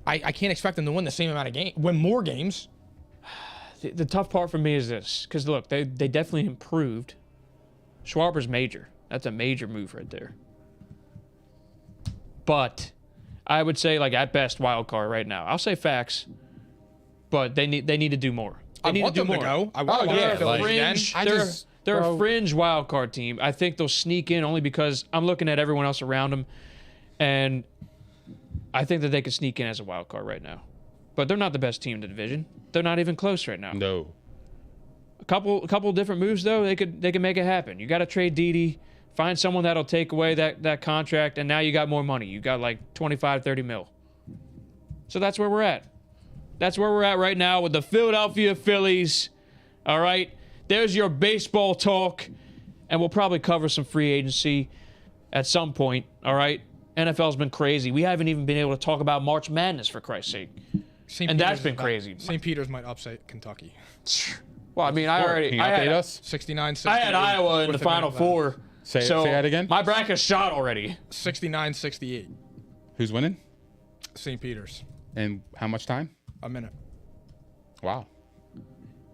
I can't expect them to win the same amount of win more games. The tough part for me is this, because look, they definitely improved. Schwarber's major. That's a major move right there. But I would say, like, at best, wild card right now. I'll say facts, but they need to do more. They need to do more. I want them to go. They're a fringe wild card team. I think they'll sneak in only because I'm looking at everyone else around them, and I think that they could sneak in as a wild card right now. But they're not the best team in the division. They're not even close right now. No. A couple different moves though, they could make it happen. You got to trade Didi. Find someone that'll take away that contract, and now you got more money. You got like 25, 30 mil. So that's where we're at. That's where we're at right now with the Philadelphia Phillies. All right? There's your baseball talk, and we'll probably cover some free agency at some point, all right? NFL's been crazy. We haven't even been able to talk about March Madness, for Christ's sake. That's been crazy. St. Peter's might upset Kentucky. Well, I mean, I had us 69-68. I had Iowa in the Final Four. Say that again. My bracket's shot already. 69-68. Who's winning? St. Peter's. And how much time? A minute. Wow.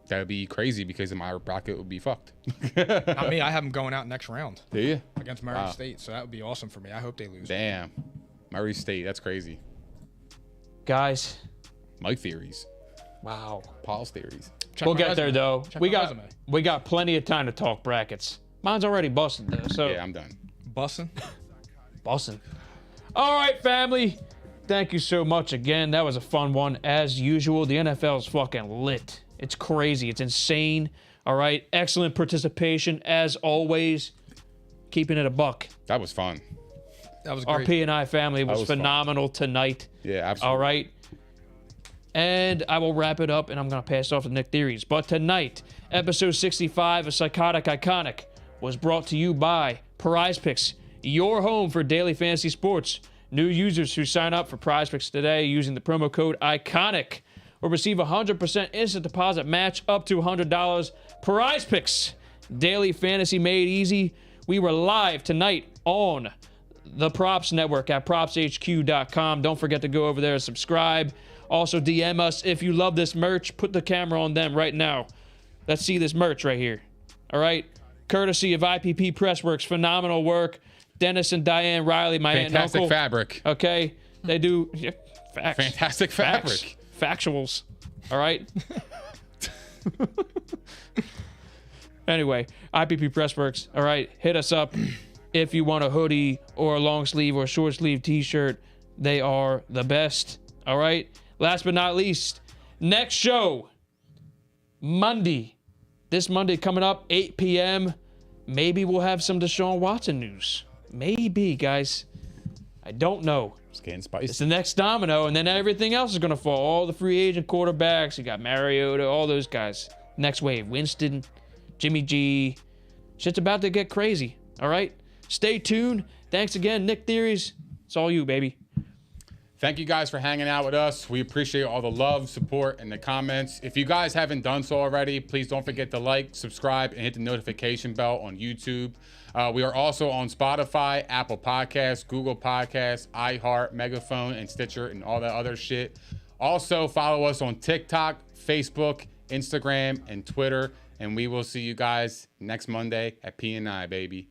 That would be crazy because my bracket would be fucked. Not me. I have them going out next round. Do you? Against Murray State. So that would be awesome for me. I hope they lose. Damn. Murray State. That's crazy. Guys. My theories. Wow. Paul's theories. We'll get there, though. We got plenty of time to talk brackets. Mine's already busted, though. So yeah, I'm done. Bussin'? Bussin'. All right, family. Thank you so much again. That was a fun one, as usual. The NFL is fucking lit. It's crazy. It's insane. All right. Excellent participation, as always. Keeping it a buck. That was fun. That was great. Our P&I family was phenomenal tonight. Yeah, absolutely. All right. And I will wrap it up, and I'm going to pass it off to Nick Theories. But tonight, episode 65 of Psychotic-Iconic was brought to you by Prize Picks, your home for daily fantasy sports. New users who sign up for Prize Picks today using the promo code ICONIC or receive a 100% instant deposit match up to $100. Prize Picks, daily fantasy made easy. We were live tonight on the Props Network at propshq.com. Don't forget to go over there and subscribe. Also, DM us if you love this merch. Put the camera on them right now. Let's see this merch right here. All right? Courtesy of IPP Pressworks. Phenomenal work. Dennis and Diane Riley, my aunt and uncle. Fantastic fabric. Okay? They do facts. Fantastic fabric. Factuals. All right? Anyway, IPP Pressworks. All right? Hit us up if you want a hoodie or a long sleeve or a short sleeve t-shirt. They are the best. All right? Last but not least, next show, Monday. This Monday coming up, 8 p.m. Maybe we'll have some Deshaun Watson news. Maybe, guys. I don't know. It's getting spicy. It's the next domino, and then everything else is going to fall. All the free agent quarterbacks. You got Mariota, all those guys. Next wave. Winston, Jimmy G. Shit's about to get crazy. All right? Stay tuned. Thanks again, Nick Theories. It's all you, baby. Thank you guys for hanging out with us. We appreciate all the love, support, and the comments. If you guys haven't done so already, please don't forget to like, subscribe, and hit the notification bell on YouTube. We are also on Spotify, Apple Podcasts, Google Podcasts, iHeart, Megaphone, and Stitcher, and all that other shit. Also, follow us on TikTok, Facebook, Instagram, and Twitter. And we will see you guys next Monday at P&I, baby.